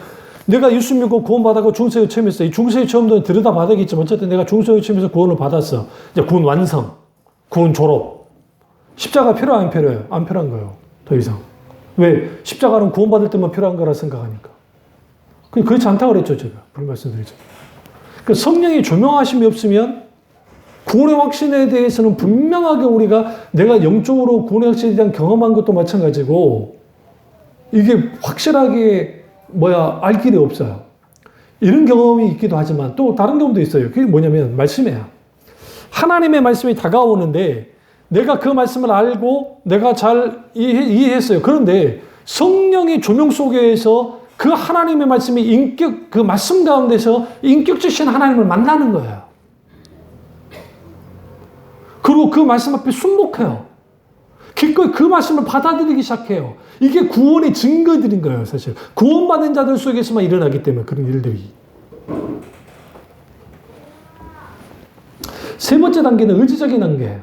내가 예수 믿고 구원받았고 중세의 체험했어. 이 중세의 체험도 들여다 봐야겠지만 어쨌든 내가 중세의 체험에서 구원을 받았어. 이제 구원 완성, 구원 졸업. 십자가 필요해, 안 필요해요? 안 필요한 거예요. 더 이상. 왜? 십자가는 구원받을 때만 필요한 거라 생각하니까. 그렇지 않다고 그랬죠, 제가. 그런 말씀드리죠. 그러니까 성령의 조명하심이 없으면 구원의 확신에 대해서는 분명하게 우리가 내가 영적으로 구원의 확신에 대한 경험한 것도 마찬가지고 이게 확실하게 알 길이 없어요. 이런 경험이 있기도 하지만 또 다른 경험도 있어요. 그게 뭐냐면 말씀이에요. 하나님의 말씀이 다가오는데 내가 그 말씀을 알고 내가 잘 이해했어요. 그런데 성령의 조명 속에서 그 하나님의 말씀이 그 말씀 가운데서 인격적인 하나님을 만나는 거예요. 그리고 그 말씀 앞에 순복해요. 기꺼이 그 말씀을 받아들이기 시작해요. 이게 구원의 증거들인 거예요, 사실. 구원받은 자들 속에서만 일어나기 때문에 그런 일들이. 세 번째 단계는 의지적인 단계예요.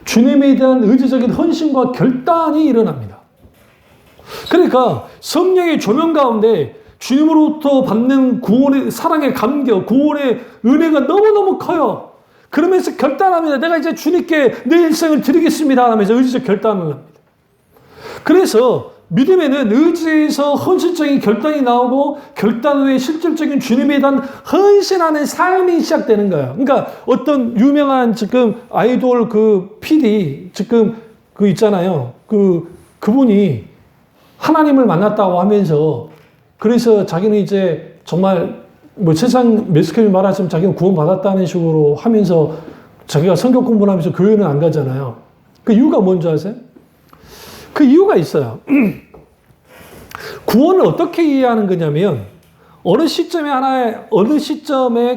주님에 대한 의지적인 헌신과 결단이 일어납니다. 그러니까 성령의 조명 가운데 주님으로부터 받는 구원의 사랑의 감격, 구원의 은혜가 너무너무 커요. 그러면서 결단합니다. 내가 이제 주님께 내 일생을 드리겠습니다 하면서 의지적 결단을 합니다. 그래서 믿음에는 의지에서 헌신적인 결단이 나오고 결단 후에 실질적인 주님에 대한 헌신하는 삶이 시작되는 거예요. 그러니까 어떤 유명한 지금 아이돌 그 PD 지금 그 있잖아요. 그분이 하나님을 만났다고 하면서 그래서 자기는 이제 정말 뭐 세상 매스컴이 말하자면 자기는 구원받았다는 식으로 하면서 자기가 성경 공부를 하면서 교회는 안 가잖아요. 그 이유가 뭔지 아세요? 그 이유가 있어요. 구원을 어떻게 이해하는 거냐면 어느 시점에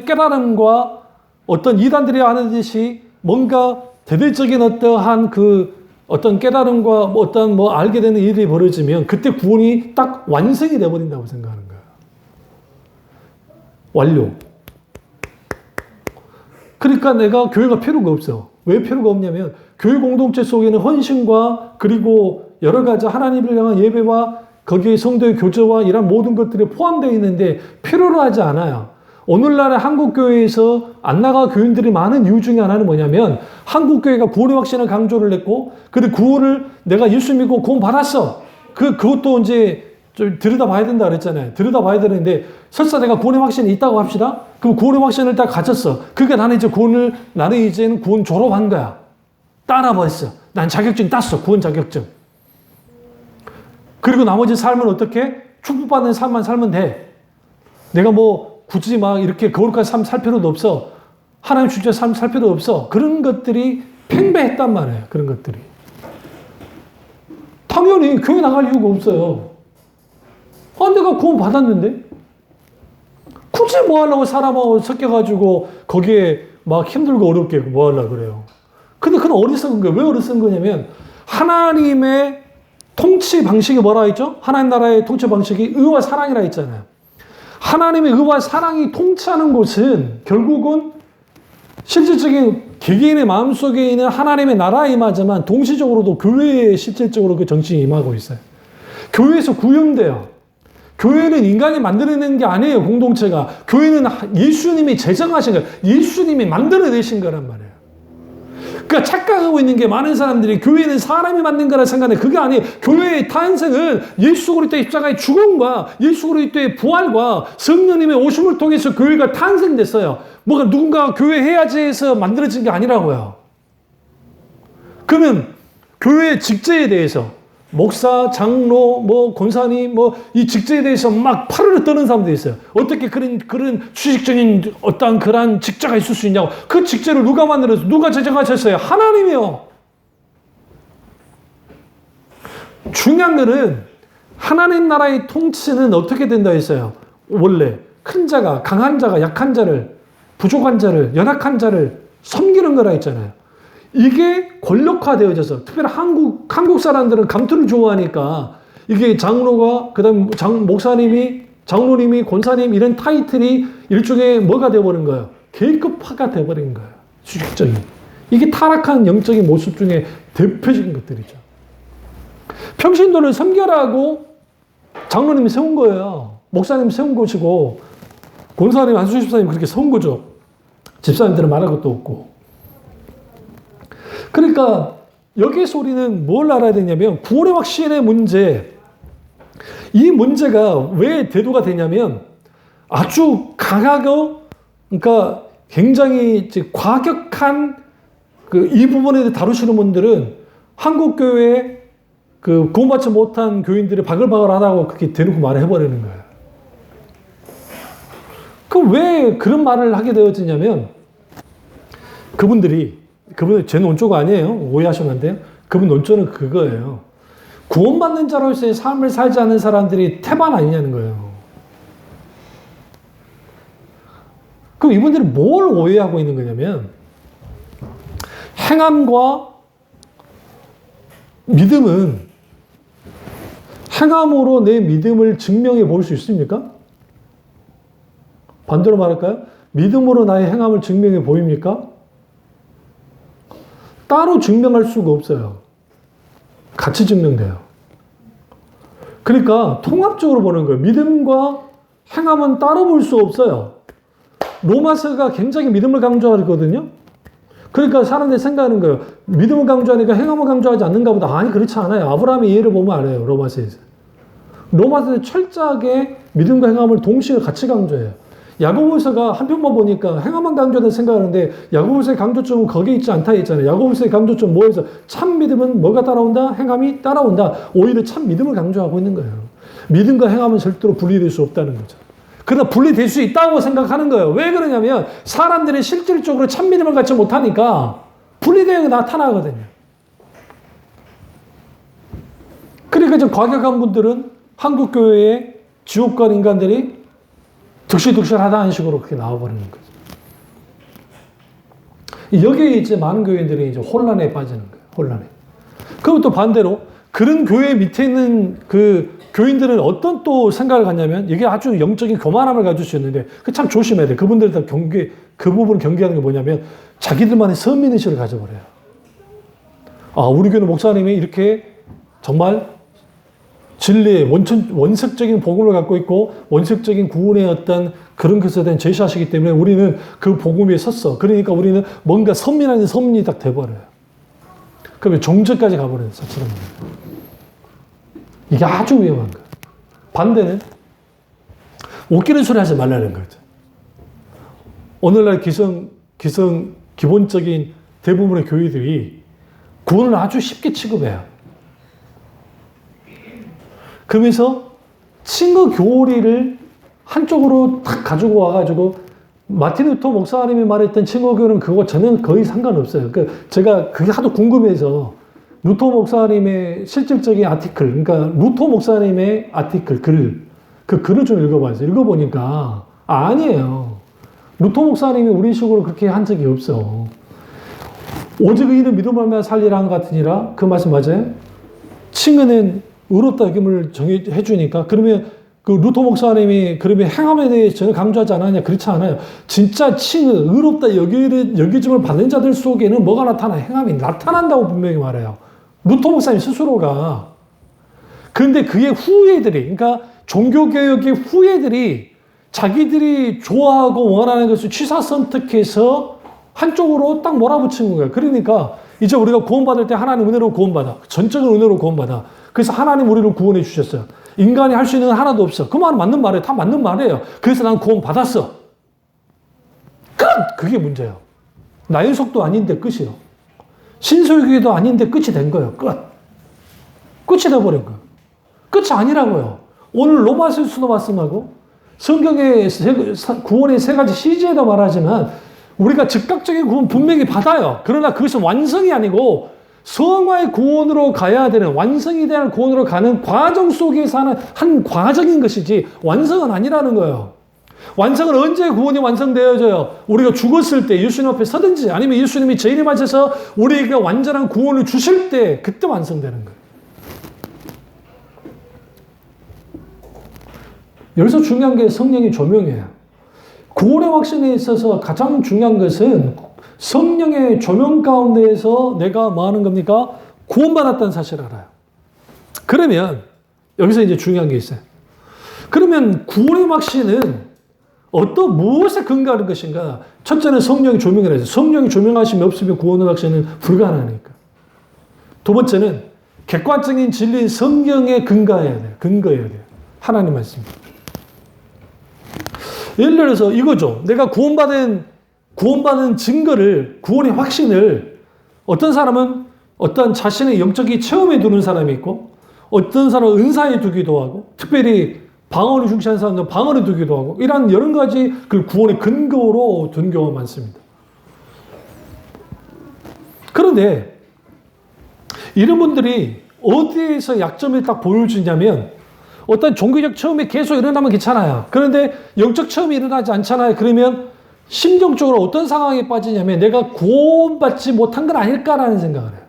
깨달음과 어떤 이단들이 하는 듯이 뭔가 대대적인 어떤 깨달음과 어떤 알게 되는 일이 벌어지면 그때 구원이 딱 완성이 돼버린다고 생각하는 거예요. 완료. 그러니까 내가 교회가 필요가 없어. 왜 필요가 없냐면 교회 공동체 속에는 헌신과 그리고 여러 가지 하나님을 향한 예배와 거기에 성도의 교제와 이런 모든 것들이 포함되어 있는데 필요로 하지 않아요. 오늘날의 한국교회에서 안 나가 교인들이 많은 이유 중에 하나는 뭐냐면 한국교회가 구원의 확신을 강조를 했고 그리고 구원을 내가 예수 믿고 구원 받았어. 그것도 이제 좀 들여다봐야 된다 그랬잖아요. 들여다봐야 되는데 설사 내가 구원의 확신이 있다고 합시다. 그럼 구원의 확신을 딱 가졌어. 그러니까 나는 이제는 구원 졸업한 거야. 따라버렸어. 난 자격증 땄어. 구원 자격증. 그리고 나머지 삶은 어떻게? 축복받는 삶만 살면 돼. 내가 굳이 이렇게 거룩한 삶 살 필요도 없어. 하나님 주제 삶 살 필요도 없어. 그런 것들이 팽배했단 말이에요. 그런 것들이. 당연히 교회 나갈 이유가 없어요. 내가 구원 받았는데? 굳이 뭐 하려고 사람하고 섞여가지고 거기에 막 힘들고 어렵게 뭐 하려고 그래요. 근데 그건 어리석은 거예요. 왜 어리석은 거냐면 하나님의 통치 방식이 뭐라 했죠? 하나님 나라의 통치 방식이 의와 사랑이라 했잖아요. 하나님의 의와 사랑이 통치하는 곳은 결국은 실질적인 개개인의 마음속에 있는 하나님의 나라에 임하지만 동시적으로도 교회에 실질적으로 그 정신이 임하고 있어요. 교회에서 구현돼요. 교회는 인간이 만들어낸 게 아니에요. 공동체가. 교회는 예수님이 제정하신 거예요. 예수님이 만들어내신 거란 말이에요. 그러니까 착각하고 있는 게 많은 사람들이 교회는 사람이 만든 거라 생각해. 그게 아니에요. 교회의 탄생은 예수 그리스도의 십자가의 죽음과 예수 그리스도의 부활과 성령님의 오심을 통해서 교회가 탄생됐어요. 누군가 교회 해야지 해서 만들어진 게 아니라고요. 그러면 교회의 직제에 대해서 목사, 장로, 권사님, 이 직제에 대해서 막 파르르 떠는 사람도 있어요. 어떻게 그런 수식적인 어떤 그런 직제가 있을 수 있냐고. 그 직제를 누가 만들어서, 누가 제정하셨어요? 하나님이요. 중요한 거는 하나님 나라의 통치는 어떻게 된다 했어요? 원래 큰 자가, 강한 자가, 약한 자를, 부족한 자를, 연약한 자를 섬기는 거라 했잖아요. 이게 권력화되어져서 특별히 한국 사람들은 감투를 좋아하니까 이게 장로가 그다음 목사님이 장로님이 권사님 이런 타이틀이 일종의 뭐가 되어버린 거예요? 계급화가 되어버린 거예요. 수직적인. 이게 타락한 영적인 모습 중에 대표적인 것들이죠. 평신도를 섬겨라고 장로님이 세운 거예요. 목사님 세운 것이고 권사님 한수희 집사님 그렇게 세운 거죠. 집사님들은 말할 것도 없고. 그러니까 여기에서 우리는 뭘 알아야 되냐면 구원의 확신의 문제, 이 문제가 왜 대두가 되냐면 아주 강하고 그러니까 굉장히 과격한 이 부분에 대해 다루시는 분들은 한국교회에 구원받지 못한 교인들이 바글바글하다고 그렇게 대놓고 말을 해버리는 거예요. 그럼 왜 그런 말을 하게 되어지냐면 그분들 제 논조가 아니에요. 오해하시면 안 돼요. 그분 논조는 그거예요. 구원받는 자로서의 삶을 살지 않는 사람들이 태반 아니냐는 거예요. 그럼 이분들이 뭘 오해하고 있는 거냐면 행함과 믿음은 행함으로 내 믿음을 증명해 볼 수 있습니까? 반대로 말할까요? 믿음으로 나의 행함을 증명해 보입니까? 따로 증명할 수가 없어요. 같이 증명돼요. 그러니까 통합적으로 보는 거예요. 믿음과 행함은 따로 볼 수 없어요. 로마서가 굉장히 믿음을 강조하거든요. 그러니까 사람들이 생각하는 거예요. 믿음을 강조하니까 행함을 강조하지 않는가 보다. 아니 그렇지 않아요. 아브라함의 예를 보면 알아요. 로마서에서. 로마서는 철저하게 믿음과 행함을 동시에 같이 강조해요. 야고보서가 한편만 보니까 행함만 강조한다 생각하는데 야고보서의 강조점은 거기에 있지 않다 했잖아요. 야고보서의 강조점 뭐에서 참 믿음은 뭐가 따라온다? 행함이 따라온다. 오히려 참 믿음을 강조하고 있는 거예요. 믿음과 행함은 절대로 분리될 수 없다는 거죠. 그러나 분리될 수 있다고 생각하는 거예요. 왜 그러냐면 사람들이 실질적으로 참 믿음을 갖지 못하니까 분리되는 게 나타나거든요. 그러니까 좀 과격한 분들은 한국교회의 지옥관 인간들이 득실득실하다는 식으로 그렇게 나와버리는 거죠. 여기에 이제 많은 교회들이 이제 혼란에 빠지는 거예요. 혼란에. 그리고 또 반대로 그런 교회 밑에 있는 그 교인들은 어떤 또 생각을 갖냐면 이게 아주 영적인 교만함을 가질 수 있는데 그 참 조심해야 돼. 그분들 다 그 부분을 경계하는 게 뭐냐면 자기들만의 선민의식을 가져버려요. 아, 우리 교회 목사님이 이렇게 정말 진리의 원색적인 복음을 갖고 있고 원색적인 구원의 어떤 그런 것에 대한 제시하시기 때문에 우리는 그 복음 위에 섰어. 그러니까 우리는 뭔가 선민이 딱 돼버려요. 그러면 종죄까지 가버려요. 사실은. 이게 아주 위험한 거예요. 반대는 웃기는 소리 하지 말라는 거죠. 오늘날 기본적인 대부분의 교회들이 구원을 아주 쉽게 취급해요. 그러면서 친구 교리를 한쪽으로 탁 가지고 와가지고 마틴 루터 목사님이 말했던 친구 교리는 그거 전혀 거의 상관없어요. 제가 그게 하도 궁금해서 루터 목사님의 실질적인 아티클, 그러니까 루터 목사님의 아티클, 그 글을 좀 읽어봤어요. 읽어보니까 아니에요. 루터 목사님이 우리 식으로 그렇게 한 적이 없어. 오직 의인은 믿음으로 말미암아 살리라 한 것 같으니라. 그 말씀 맞아요? 칭의는 의롭다 여김을 정해 주니까 그러면 그 루터 목사님이 그러면 행함에 대해 전혀 강조하지 않았냐? 그렇지 않아요. 진짜 칭의, 의롭다 여기짐을 받는 자들 속에는 뭐가 나타나? 행함이 나타난다고 분명히 말해요. 루터 목사님 스스로가. 그런데 그의 후예들이, 그러니까 종교개혁의 후예들이 자기들이 좋아하고 원하는 것을 취사 선택해서 한쪽으로 딱 몰아붙이는 거예요. 그러니까 이제 우리가 구원받을 때 하나님 은혜로 구원받아. 전적인 은혜로 구원받아. 그래서 하나님 우리를 구원해 주셨어요. 인간이 할 수 있는 건 하나도 없어. 그 말은 맞는 말이에요. 다 맞는 말이에요. 그래서 난 구원받았어. 끝! 그게 문제예요. 나연속도 아닌데 끝이요. 신설교회도 아닌데 끝이 된 거예요. 끝. 끝이 돼버린 거예요. 끝이 아니라고요. 오늘 로마서에서도 말씀하고 성경의 구원의 세 가지 시제에도 말하지만 우리가 즉각적인 구원 분명히 받아요. 그러나 그것은 완성이 아니고 성화의 구원으로 가야 되는, 완성이 되는 구원으로 가는 과정 속에서 하는 한 과정인 것이지 완성은 아니라는 거예요. 완성은 언제 구원이 완성되어져요? 우리가 죽었을 때 예수님 앞에 서든지 아니면 예수님이 제 이름 하셔서 우리에게 완전한 구원을 주실 때 그때 완성되는 거예요. 여기서 중요한 게 성령의 조명이에요. 구원의 확신에 있어서 가장 중요한 것은 성령의 조명 가운데에서 내가 뭐 하는 겁니까? 구원받았다는 사실을 알아요. 그러면 여기서 이제 중요한 게 있어요. 그러면 구원의 확신은 무엇에 근거하는 것인가? 첫째는 성령의 조명이라서 성령의 조명하심이 없으면 구원의 확신은 불가능하니까. 두 번째는 객관적인 진리인 성경에 근거해야 돼요. 하나님 말씀. 예를 들어서 이거죠. 내가 구원받은 증거를, 구원의 확신을 어떤 사람은 어떤 자신의 영적인 체험에 두는 사람이 있고 어떤 사람은 은사에 두기도 하고 특별히 방언을 중시하는 사람들은 방언에 두기도 하고 이런 여러 가지 그 구원의 근거로 둔 경우가 많습니다. 그런데 이런 분들이 어디에서 약점을 딱 보여주냐면 어떤 종교적 체험이 계속 일어나면 괜찮아요. 그런데 영적 체험이 일어나지 않잖아요. 그러면 심정적으로 어떤 상황에 빠지냐면 내가 구원받지 못한 건 아닐까라는 생각을 해요.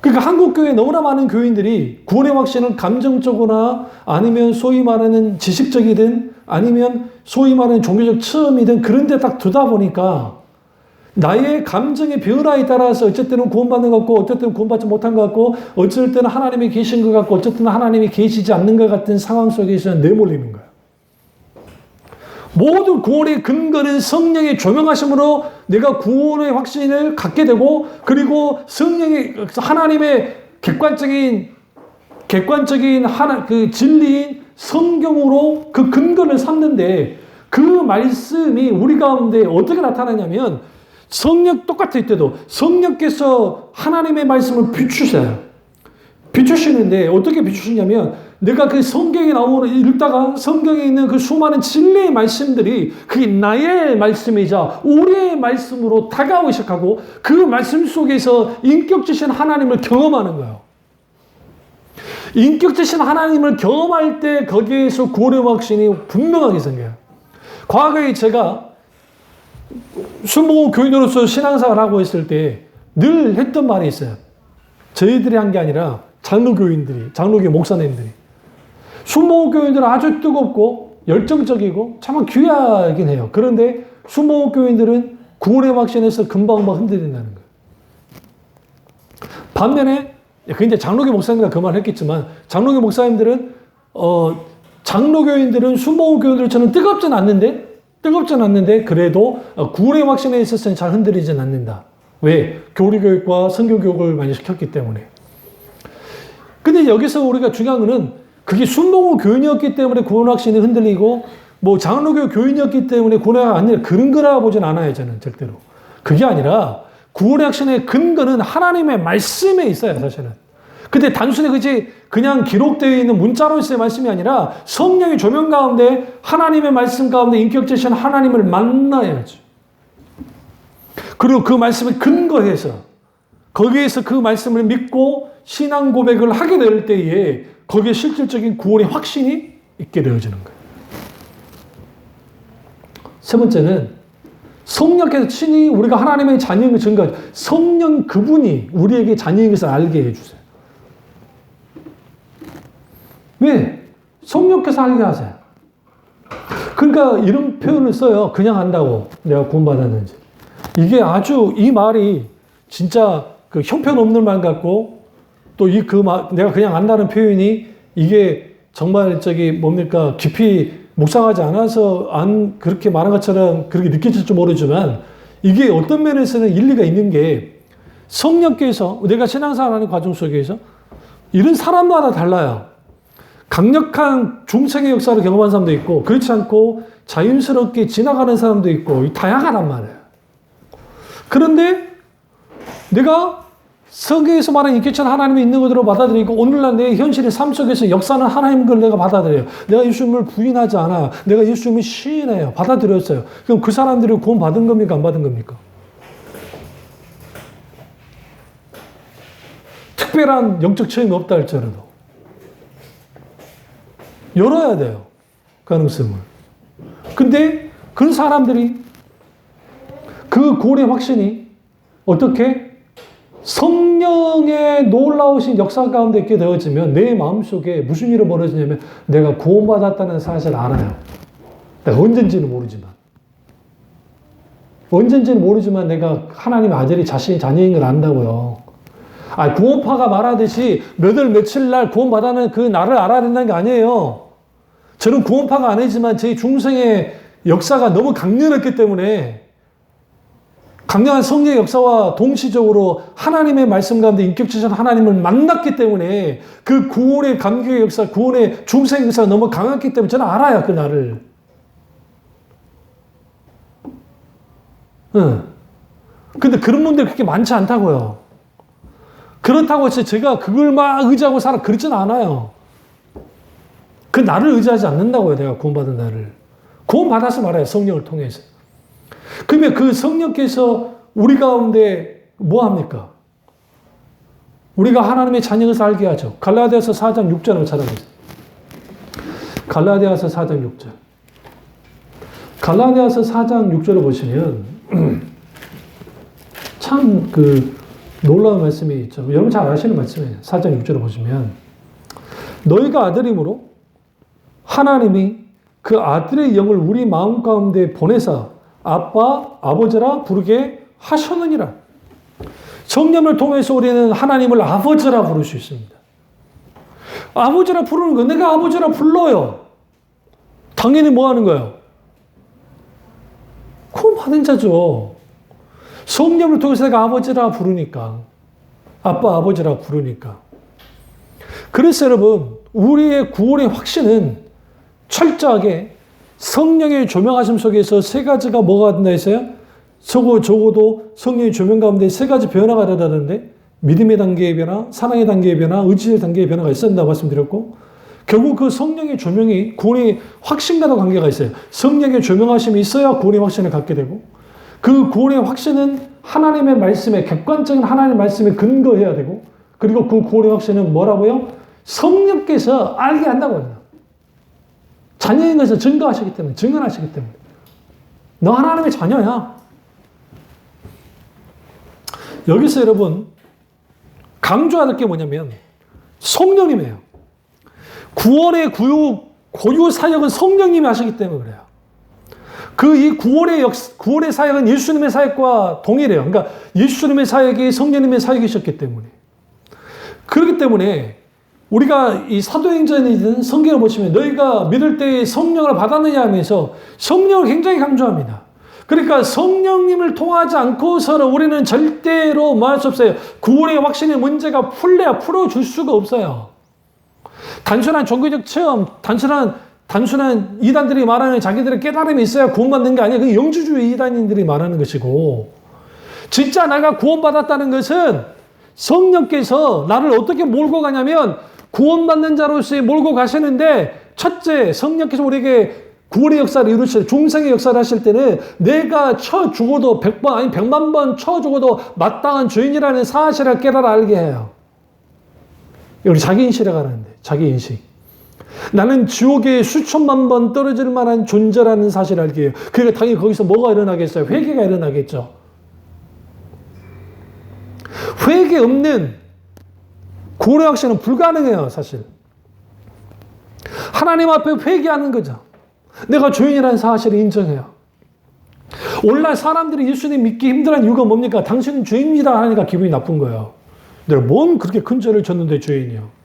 그러니까 한국교회에 너무나 많은 교인들이 구원의 확신을 감정적으로나 아니면 소위 말하는 지식적이든 아니면 소위 말하는 종교적 체험이든 그런 데 딱 두다 보니까 나의 감정의 변화에 따라서 어쩔 때는 구원받는 것 같고 어쩔 때는 구원받지 못한 것 같고 어쩔 때는 하나님이 계신 것 같고 어쩔 때는 하나님이 계시지 않는 것 같은 상황 속에서 내몰리는 거예요. 모든 구원의 근거는 성령의 조명하심으로 내가 구원의 확신을 갖게 되고 그리고 하나님의 객관적인 그 진리인 성경으로 그 근거를 삼는데 그 말씀이 우리 가운데 어떻게 나타나냐면 성령 똑같을 때도 성령께서 하나님의 말씀을 비추세요. 비추시는데 어떻게 비추시냐면 내가 그 성경에 나오는, 읽다가 성경에 있는 그 수많은 진리의 말씀들이 그게 나의 말씀이자 우리의 말씀으로 다가오기 시작하고 그 말씀 속에서 인격지신 하나님을 경험하는 거예요. 인격지신 하나님을 경험할 때 거기에서 구원의 확신이 분명하게 생겨요. 과거에 제가 순복음 교인으로서 신앙생활을 하고 있을 때 늘 했던 말이 있어요. 저희들이 한 게 아니라 장로교인들이, 장로교 목사님들이. 순복음 교인들은 아주 뜨겁고 열정적이고 참 귀하긴 해요. 그런데 순복음 교인들은 구원의 확신에서 금방금방 흔들린다는 거예요. 반면에 근데 장로교 목사님과 그 말을 했겠지만 장로교 목사님들은 장로교인들은 순복음 교인들처럼 뜨겁진 않는데 그래도 구원의 확신에 있어서는 잘 흔들리진 않는다. 왜? 교리교육과 선교교육을 많이 시켰기 때문에. 근데 여기서 우리가 중요한 거는 그게 순복음 교인이었기 때문에 구원 확신이 흔들리고 뭐 장로교 교인이었기 때문에 구원의 확신이 아니라 그런 거라 보진 않아요. 저는 절대로. 그게 아니라 구원의 확신의 근거는 하나님의 말씀에 있어요. 사실은. 근데 단순히 그냥 기록되어 있는 문자로서의 말씀이 아니라 성령의 조명 가운데 하나님의 말씀 가운데 인격지신 하나님을 만나야죠. 그리고 그 말씀에 근거해서 거기에서 그 말씀을 믿고 신앙 고백을 하게 될 때에 거기에 실질적인 구원의 확신이 있게 되어지는 거예요. 세 번째는 성령께서 친히 우리가 하나님의 자녀인 것을 증거하죠. 성령 그분이 우리에게 자녀인 것을 알게 해주세요. 왜? 성령께서 알게 하세요. 그러니까 이런 표현을 써요. 그냥 안다고 내가 구원받았는지. 이게 아주 이 말이 진짜 그 형편없는 말 같고 또 내가 그냥 안다는 표현이 이게 정말 뭡니까 깊이 묵상하지 않아서 그렇게 말한 것처럼 그렇게 느껴질지 모르지만 이게 어떤 면에서는 일리가 있는 게 성령께서 내가 신앙생활하는 과정 속에서 이런 사람마다 달라요. 강력한 중생의 역사를 경험한 사람도 있고 그렇지 않고 자연스럽게 지나가는 사람도 있고 다양하단 말이에요. 그런데 내가 성경에서 말하는 인격체는 하나님이 있는 것으로 받아들이고 오늘날 내 현실의 삶 속에서 역사는 하나님인 걸 내가 받아들여요. 내가 예수님을 부인하지 않아요. 내가 예수님을 시인해요. 받아들였어요. 그럼 그 사람들이 구원 받은 겁니까? 안 받은 겁니까? 특별한 영적 체험이 없다 할지라도 열어야 돼요. 가능성을. 근데 그런 사람들이 그 구원의 확신이 어떻게 성령의 놀라우신 역사 가운데 있게 되어지면 내 마음속에 무슨 일이 벌어지냐면 내가 구원받았다는 사실을 알아요. 내가 언젠지는 모르지만 내가 하나님의 아들이 자신의 자녀인 걸 안다고요. 구원파가 말하듯이 몇 월 며칠 날 구원받았는 그 날을 알아야 된다는 게 아니에요. 저는 구원파가 아니지만 제 중생의 역사가 너무 강렬했기 때문에 강력한 성령의 역사와 동시적으로 하나님의 말씀 가운데 인격지신 하나님을 만났기 때문에 그 구원의 감격의 역사, 구원의 중생의 역사가 너무 강했기 때문에 저는 알아요. 그 날을. 근데 그런 분들이 그렇게 많지 않다고요. 그렇다고 해서 제가 그걸 막 의지하고 살아 그렇지는 않아요. 그 날을 의지하지 않는다고요. 내가 구원받은 날을. 구원받아서 말아요. 성령을 통해서. 그러면 그 성령께서 우리 가운데 뭐 합니까? 우리가 하나님의 자녀인 것을 알게 하죠. 갈라디아서 4장 6절을 찾아보세요. 갈라디아서 4장 6절. 갈라디아서 4장 6절을 보시면 참 놀라운 말씀이 있죠. 여러분 잘 아시는 말씀이에요. 4장 6절을 보시면 너희가 아들임으로 하나님이 그 아들의 영을 우리 마음 가운데 보내사 아빠, 아버지라 부르게 하셨느니라. 성령을 통해서 우리는 하나님을 아버지라 부를 수 있습니다. 아버지라 부르는 거 내가 아버지라 불러요. 당연히 뭐 하는 거예요? 구원받은 자죠. 성령을 통해서 내가 아버지라 부르니까. 아빠, 아버지라 부르니까. 그래서 여러분, 우리의 구원의 확신은 철저하게 성령의 조명하심 속에서 세 가지가 뭐가 된다 했어요? 적어도 성령의 조명 가운데 세 가지 변화가 되다는데 믿음의 단계의 변화, 사랑의 단계의 변화, 의지의 단계의 변화가 있었다고 말씀드렸고 결국 그 성령의 조명이 구원의 확신과도 관계가 있어요. 성령의 조명하심이 있어야 구원의 확신을 갖게 되고, 그 구원의 확신은 하나님의 말씀에, 객관적인 하나님의 말씀에 근거해야 되고, 그리고 그 구원의 확신은 뭐라고요? 성령께서 알게 한다고요. 자녀인 것을 증거하시기 때문에, 증언하시기 때문에. 너 하나님의 자녀야. 여기서 여러분, 강조해야 될 게 뭐냐면, 성령님이에요. 구원의 고유 사역은 성령님이 하시기 때문에 그래요. 이 구원의 사역은 예수님의 사역과 동일해요. 그러니까 예수님의 사역이 성령님의 사역이셨기 때문에. 그렇기 때문에 우리가 이 사도행전이든 성경을 보시면 너희가 믿을 때 성령을 받았느냐 하면서 성령을 굉장히 강조합니다. 그러니까 성령님을 통하지 않고서는 우리는 절대로 말할 수 없어요. 구원의 확신의 문제가 풀어줄 수가 없어요. 단순한 종교적 체험, 단순한 이단들이 말하는 자기들의 깨달음이 있어야 구원받는 게 아니에요. 그 영주주의 이단인들이 말하는 것이고, 진짜 내가 구원받았다는 것은 성령께서 나를 어떻게 몰고 가냐면 구원받는 자로서 몰고 가시는데, 첫째, 성령께서 우리에게 구원의 역사를 이루실, 중생의 역사를 하실 때는 내가 쳐 죽어도 100번, 아니 100만 번 쳐 죽어도 마땅한 죄인이라는 사실을 깨달아 알게 해요. 우리 자기인식이라고 하는데, 자기인식. 나는 지옥에 수천만 번 떨어질 만한 존재라는 사실을 알게 해요. 그러니까 당연히 거기서 뭐가 일어나겠어요? 회개가 일어나겠죠. 회개 없는 구원의 확신은 불가능해요, 사실. 하나님 앞에 회개하는 거죠. 내가 죄인이라는 사실을 인정해요. 오늘날 사람들이 예수님 믿기 힘들어하는 이유가 뭡니까? 당신은 죄인이다 하니까 기분이 나쁜 거예요. 내가 뭔 그렇게 큰 죄를 졌는데 죄인이요.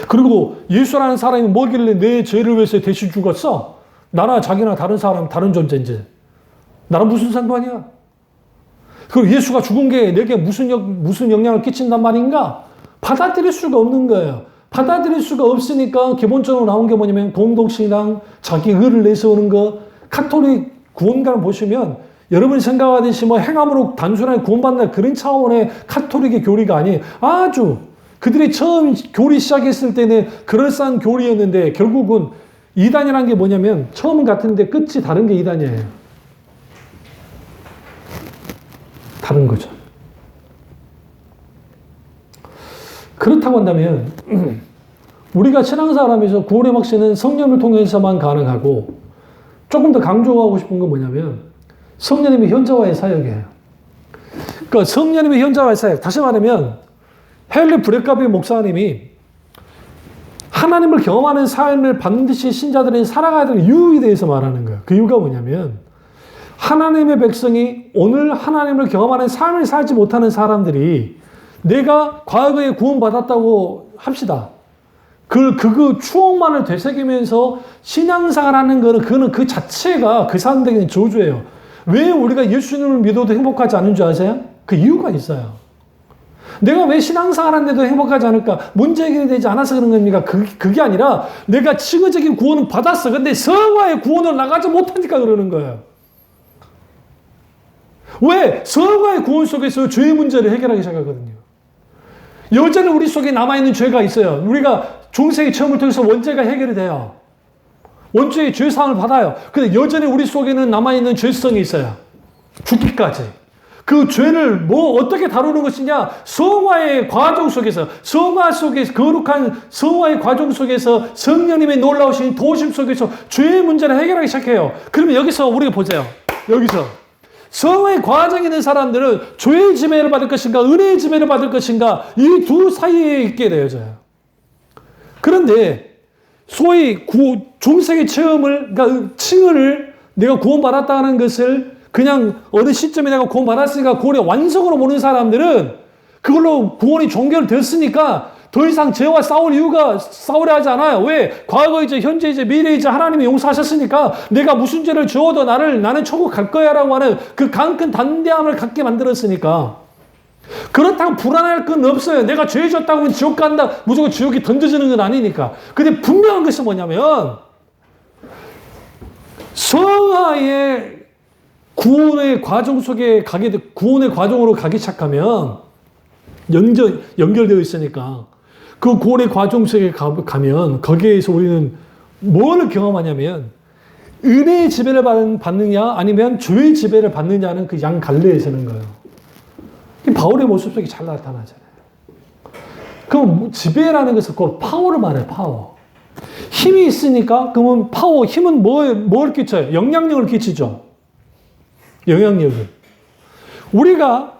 그리고 예수라는 사람이 뭐길래 내 죄를 위해서 대신 죽었어? 나나 자기나 다른 사람, 다른 존재인지. 나랑 무슨 상관이야? 그리고 예수가 죽은 게 내게 무슨 영향을 끼친단 말인가? 받아들일 수가 없는 거예요. 받아들일 수가 없으니까 기본적으로 나온 게 뭐냐면 공동신앙, 자기 의를 내세우는 거. 카톨릭 구원관을 보시면 여러분이 생각하듯이 뭐 행함으로 단순하게 구원받는 그런 차원의 카톨릭의 교리가 아니에요. 아주 그들이 처음 교리 시작했을 때는 그럴싸한 교리였는데 결국은 이단이라는 게 뭐냐면 처음은 같은데 끝이 다른 게 이단이에요. 다른 거죠. 그렇다고 한다면 우리가 신앙생활하면서 구원의 확신은 성령을 통해서만 가능하고, 조금 더 강조하고 싶은 건 뭐냐면 성령님의 현자와의 사역이에요. 그러니까 성령님의 현자와의 사역, 다시 말하면 헨리 브레카비 목사님이 하나님을 경험하는 삶을 반드시 신자들이 살아가야 될 이유에 대해서 말하는 거예요. 그 이유가 뭐냐면 하나님의 백성이 오늘 하나님을 경험하는 삶을 살지 못하는 사람들이 내가 과거에 구원받았다고 합시다. 그 추억만을 되새기면서 신앙생활 하는 거는 그거는 그 자체가 그 사람들에게는 저주예요. 왜 우리가 예수님을 믿어도 행복하지 않은 줄 아세요? 그 이유가 있어요. 내가 왜 신앙생활 하는데도 행복하지 않을까? 문제 해결이 되지 않아서 그런 겁니까? 그게 아니라 내가 칭의적인 구원은 받았어. 근데 성화의 구원을 나가지 못하니까 그러는 거예요. 왜? 성화의 구원 속에서 죄의 문제를 해결하기 시작하거든요. 여전히 우리 속에 남아있는 죄가 있어요. 우리가 중생의 체험을 통해서 원죄가 해결이 돼요. 원죄의 죄사함을 받아요. 근데 여전히 우리 속에는 남아있는 죄성이 있어요. 죽기까지. 그 죄를 어떻게 다루는 것이냐? 성화의 과정 속에서, 성화 속에서, 거룩한 성화의 과정 속에서 성령님의 놀라우신 도우심 속에서 죄의 문제를 해결하기 시작해요. 그러면 여기서 우리가 보세요. 여기서. 성화의 과정에 있는 사람들은 죄의 지배를 받을 것인가, 은혜의 지배를 받을 것인가, 이 두 사이에 있게 되어져요. 그런데 소위 중생의 체험을, 그러니까 칭의를 내가 구원받았다는 것을 그냥 어느 시점에 내가 구원받았으니까 구원의 완성으로 보는 사람들은 그걸로 구원이 종결됐으니까 더 이상 죄와 싸우려 하지 않아요. 왜? 과거이자 현재이자 미래이자 하나님이 용서하셨으니까 내가 무슨 죄를 지어도 나는 천국 갈 거야 라고 하는 그 강큰 담대함을 갖게 만들었으니까. 그렇다고 불안할 건 없어요. 내가 죄 졌다고 하면 지옥 간다, 무조건 지옥에 던져지는 건 아니니까. 근데 분명한 것은 뭐냐면 성화의 구원의 과정 속에 구원의 과정으로 가기 시작하면 연결되어 있으니까 그 구원의 과정 속에 가면 거기에서 우리는 뭘 경험하냐면 은혜의 지배를 받느냐 아니면 죄의 지배를 받느냐는 그 양 갈래에 서는 거예요. 바울의 모습 속에 잘 나타나잖아요. 그럼 지배라는 것은 그 파워를 말해요. 파워. 힘이 있으니까 그러면 파워, 힘은 뭘 끼쳐요? 영향력을 끼치죠. 영향력을. 우리가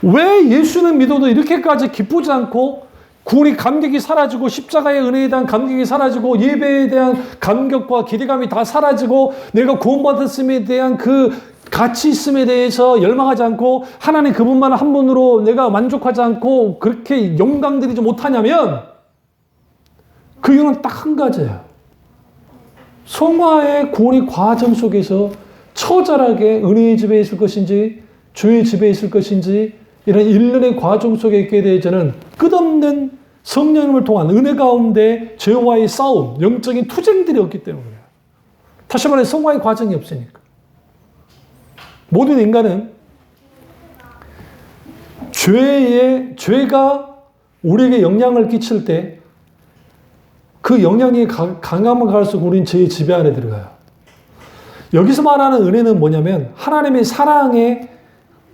왜 예수는 믿어도 이렇게까지 기쁘지 않고 구원의 감격이 사라지고 십자가의 은혜에 대한 감격이 사라지고 예배에 대한 감격과 기대감이 다 사라지고 내가 구원받았음에 대한 그 가치 있음에 대해서 열망하지 않고 하나님 그분만 한 분으로 내가 만족하지 않고 그렇게 영광드리지 못하냐면 그 이유는 딱 한 가지예요. 성화의 구원의 과정 속에서 처절하게 은혜의 지배에 있을 것인지 죄의 지배에 있을 것인지 이런 일련의 과정 속에 있게 되어서는 끝없는 성령님을 통한 은혜 가운데 죄와의 싸움, 영적인 투쟁들이 없기 때문에 다시 말해 성화의 과정이 없으니까 모든 인간은 죄가 우리에게 영향을 끼칠 때 그 영향이 강하면 갈수록 우리는 죄의 지배 안에 들어가요. 여기서 말하는 은혜는 뭐냐면 하나님의 사랑에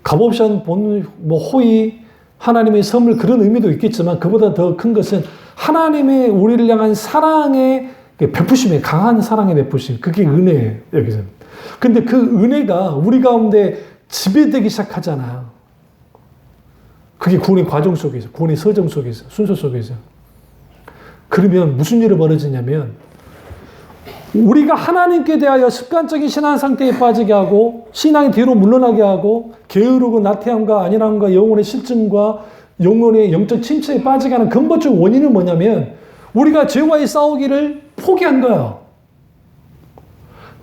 값없이 호의, 하나님의 선물 그런 의미도 있겠지만 그보다 더 큰 것은 하나님의 우리를 향한 사랑의 베푸심에 강한 사랑의 베푸심. 그게 은혜예요. 여기서는. 근데 그 은혜가 우리 가운데 지배되기 시작하잖아요. 그게 구원의 과정 속에서, 구원의 서정 속에서, 순서 속에서. 그러면 무슨 일이 벌어지냐면 우리가 하나님께 대하여 습관적인 신앙 상태에 빠지게 하고 신앙이 뒤로 물러나게 하고 게으르고 나태함과 안일함과 영혼의 실증과 영혼의 영적 침체에 빠지게 하는 근본적 원인은 뭐냐면 우리가 죄와의 싸우기를 포기한 거야.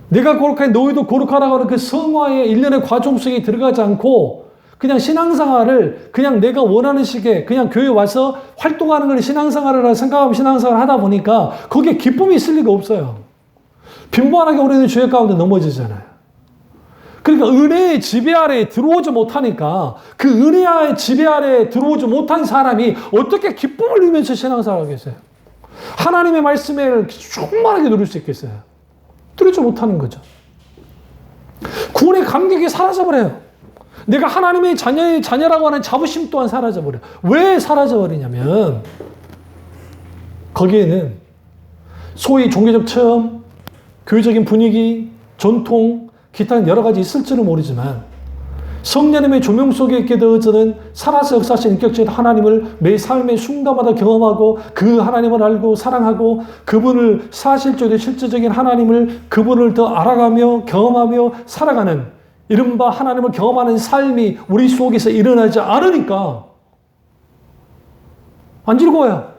내가 거룩하니 너희도 거룩하라고 하는 그 성화의 일련의 과정 속에 들어가지 않고 그냥 신앙생활을 그냥 내가 원하는 식의 그냥 교회 와서 활동하는 걸 신앙생활이라고 생각하고 신앙생활을 하다 보니까 거기에 기쁨이 있을 리가 없어요. 빈번하게 우리는 죄 가운데 넘어지잖아요. 그러니까 은혜의 지배 아래에 들어오지 못하니까 그 은혜의 지배 아래에 들어오지 못한 사람이 어떻게 기쁨을 누리면서 신앙생활을 하겠어요? 하나님의 말씀을 충만하게 누릴 수 있겠어요? 누리지 못하는 거죠. 구원의 감격이 사라져버려요. 내가 하나님의 자녀라고 하는 자부심 또한 사라져버려요. 왜 사라져버리냐면 거기에는 소위 종교적 체험, 교회적인 분위기, 전통, 기타 여러 가지 있을지는 모르지만 성령님의 조명 속에 있게 되어서는 살아서 역사하신 인격적인 하나님을 매 삶의 순간마다 경험하고 그 하나님을 알고 사랑하고 그분을 사실적인 실제적인 하나님을 그분을 더 알아가며 경험하며 살아가는 이른바 하나님을 경험하는 삶이 우리 속에서 일어나지 않으니까 안 즐거워요.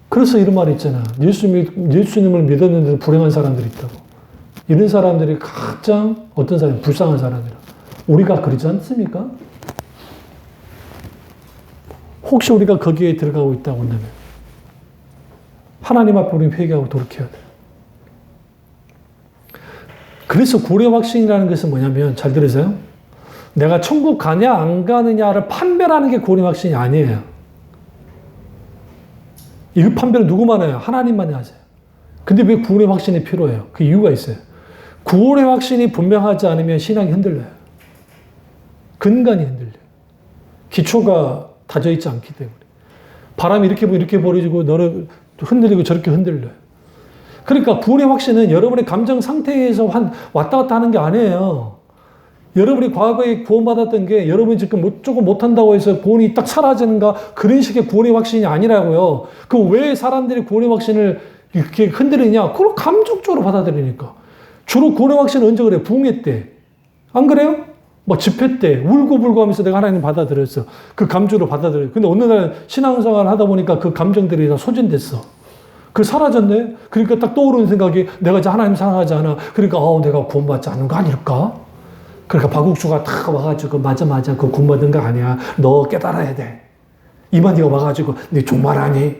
그래서 이런 말이 있잖아. 예수님을 믿었는데도 불행한 사람들이 있다고. 이런 사람들이 가장 어떤 사람이 불쌍한 사람이라. 우리가 그러지 않습니까? 혹시 우리가 거기에 들어가고 있다고 한다면 하나님 앞에 우리는 회개하고 돌이켜야 돼. 그래서 구원의 확신이라는 것은 뭐냐면 잘 들으세요. 내가 천국 가냐 안 가느냐를 판별하는 게 구원의 확신이 아니에요. 이 판별은 누구만 해요? 하나님만이 하세요. 근데 왜 구원의 확신이 필요해요? 그 이유가 있어요. 구원의 확신이 분명하지 않으면 신앙이 흔들려요. 근간이 흔들려요. 기초가 다져 있지 않기 때문에. 바람이 이렇게 불고 이렇게 벌어지고 너를 흔들리고 저렇게 흔들려요. 그러니까 구원의 확신은 여러분의 감정 상태에서 왔다 갔다 하는 게 아니에요. 여러분이 과거에 구원받았던 게 여러분이 지금 조금 못한다고 해서 구원이 딱 사라지는가 그런 식의 구원의 확신이 아니라고요. 그 왜 사람들이 구원의 확신을 이렇게 흔들리냐? 그걸 감정적으로 받아들이니까. 주로 구원의 확신은 언제 그래요? 부흥회 때. 안 그래요? 뭐 집회 때 울고불고 하면서 내가 하나님 받아들였어. 그 감정으로 받아들여요. 근데 어느 날 신앙생활을 하다 보니까 그 감정들이 다 소진됐어. 그 사라졌네? 그러니까 딱 떠오르는 생각이 내가 이제 하나님 사랑하지 않아. 그러니까 내가 구원받지 않은 거 아닐까? 그러니까 박국수가 딱 와가지고 맞아 그 구원받은 거 아니야. 너 깨달아야 돼. 이만희가 와가지고 네 종말하니?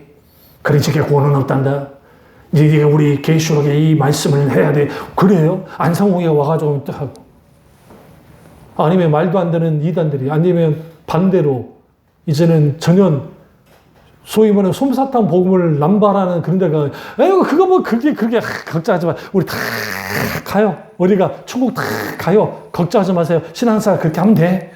그런 식의 구원은 없단다. 네가 우리 계시록의 이 말씀을 해야 돼. 그래요? 안상홍이가 와가지고 딱 하고. 아니면 말도 안 되는 이단들이, 아니면 반대로 이제는 전혀 소위 말하는 솜사탕 복음을 남발하는 그런 데가, 에휴, 그거 뭐, 그게, 걱정하지 마. 우리 다 가요. 우리가 천국 다 가요. 걱정하지 마세요. 신앙생활 그렇게 하면 돼.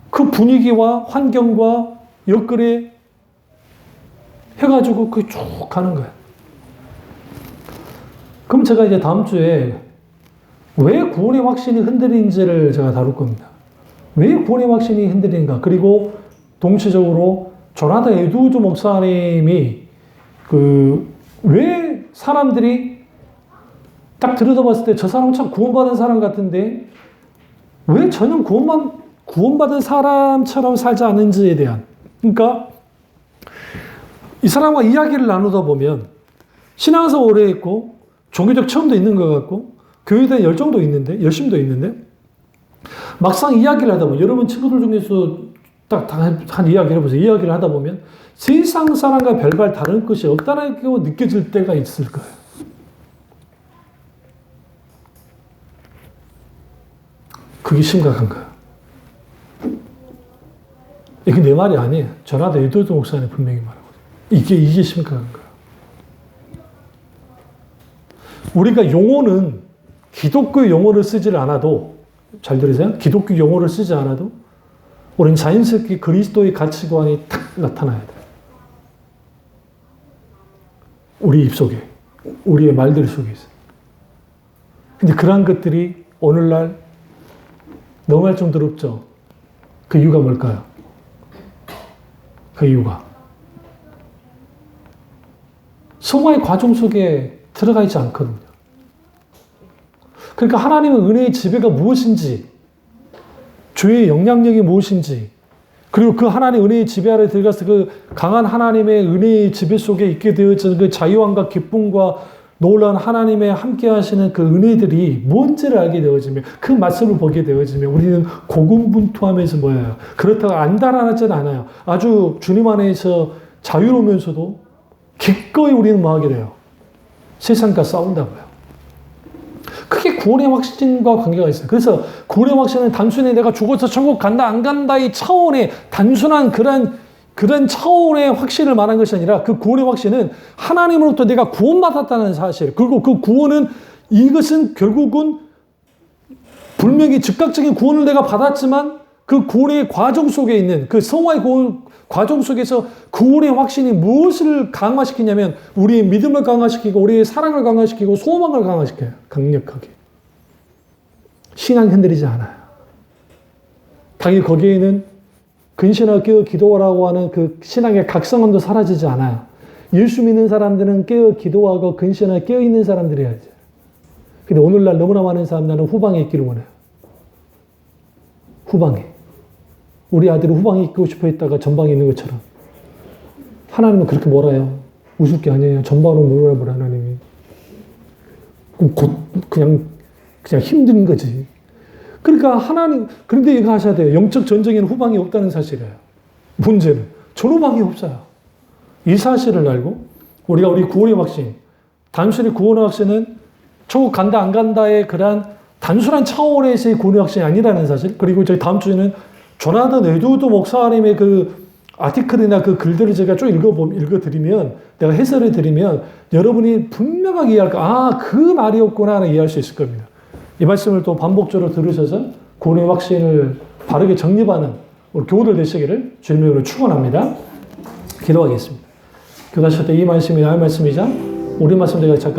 그 분위기와 환경과 옆구리에 해가지고 그게 쭉 가는 거예요. 그럼 제가 이제 다음 주에 왜 구원의 확신이 흔들리는지를 제가 다룰 겁니다. 왜 구원의 확신이 흔들리는가? 그리고 동시적으로 조나단 에드워드 목사님이 왜 사람들이 딱 들여다봤을 때 저 사람은 참 구원받은 사람 같은데 왜 전혀 구원받은 사람처럼 살지 않는지에 대한, 그러니까 이 사람과 이야기를 나누다 보면 신앙에서 오래 했고 종교적 체험도 있는 것 같고 교회에 대한 열정도 있는데, 열심도 있는데 막상 이야기를 하다 보면, 여러분 친구들 중에서 딱 한 이야기를 해보세요. 이야기를 하다 보면 세상 사람과 별반 다른 것이 없다고 느껴질 때가 있을 거예요. 그게 심각한 거예요. 이게 내 말이 아니에요. 조나단 에드워드 목사님 분명히 말하고 이게 심각한 거예요. 우리가 용어는 기독교 용어를 쓰질 않아도, 잘 들으세요? 기독교 용어를 쓰지 않아도 우리는 자연스럽게 그리스도의 가치관이 탁 나타나야 돼요. 우리 입속에, 우리의 말들 속에 있어요. 근데 그러한 것들이 오늘날 너무 할 정도로 없죠. 그 이유가 뭘까요? 그 이유가 성화의 과정 속에 들어가 있지 않거든요. 그러니까 하나님의 은혜의 지배가 무엇인지, 주의 영향력이 무엇인지, 그리고 그 하나님의 은혜의 지배 아래 들어가서 그 강한 하나님의 은혜의 지배 속에 있게 되어진 그 자유함과 기쁨과 놀라운 하나님의 함께 하시는 그 은혜들이 뭔지를 알게 되어지면, 그 말씀을 보게 되어지면 우리는 고군분투하면서 뭐예요? 그렇다고 안달하지는 않아요. 아주 주님 안에서 자유로우면서도 기꺼이 우리는 뭐 하게 돼요? 세상과 싸운다고요. 그게 구원의 확신과 관계가 있어요. 그래서 구원의 확신은 단순히 내가 죽어서 천국 간다 안 간다의 차원의 단순한 그런 차원의 확신을 말한 것이 아니라, 그 구원의 확신은 하나님으로부터 내가 구원받았다는 사실, 그리고 그 구원은, 이것은 결국은 분명히 즉각적인 구원을 내가 받았지만 그 구원의 과정 속에 있는 그 성화의 과정 속에서 구원의 확신이 무엇을 강화시키냐면 우리의 믿음을 강화시키고 우리의 사랑을 강화시키고 소망을 강화시켜요. 강력하게. 신앙이 흔들리지 않아요. 당연히 거기에는 근신하고 깨어 기도하라고 하는 그 신앙의 각성함도 사라지지 않아요. 예수 믿는 사람들은 깨어 기도하고 근신하고 깨어 있는 사람들이야죠. 근데 오늘날 너무나 많은 사람들은 후방에 있기를 원해요. 후방에. 우리 아들이 후방에 있고 싶어 했다가 전방에 있는 것처럼. 하나님은 그렇게 몰아요. 우습게 아니에요. 전방으로 몰아버려, 하나님이. 그냥 힘든 거지. 그러니까 그런데 이거 하셔야 돼요. 영적 전쟁에는 후방이 없다는 사실이에요. 문제는 전후방이 없어요. 이 사실을 알고 우리 구원의 확신, 단순히 구원의 확신은 천국 간다 안 간다의 그러한 단순한 차원에서의 구원의 확신이 아니라는 사실, 그리고 저희 다음 주에는 조나단 에드워드 목사님의 그 아티클이나 그 글들을 제가 좀 읽어드리면, 내가 해설해 드리면 여러분이 분명하게 이해할 그 말이었구나 하는 이해할 수 있을 겁니다. 이 말씀을 또 반복적으로 들으셔서 구원의 확신을 바르게 정립하는 우리 교우들 되시기를 주님으로 축원합니다. 기도하겠습니다. 기도하실 때 이 말씀이 나의 말씀이자 우리 말씀 제가 잠깐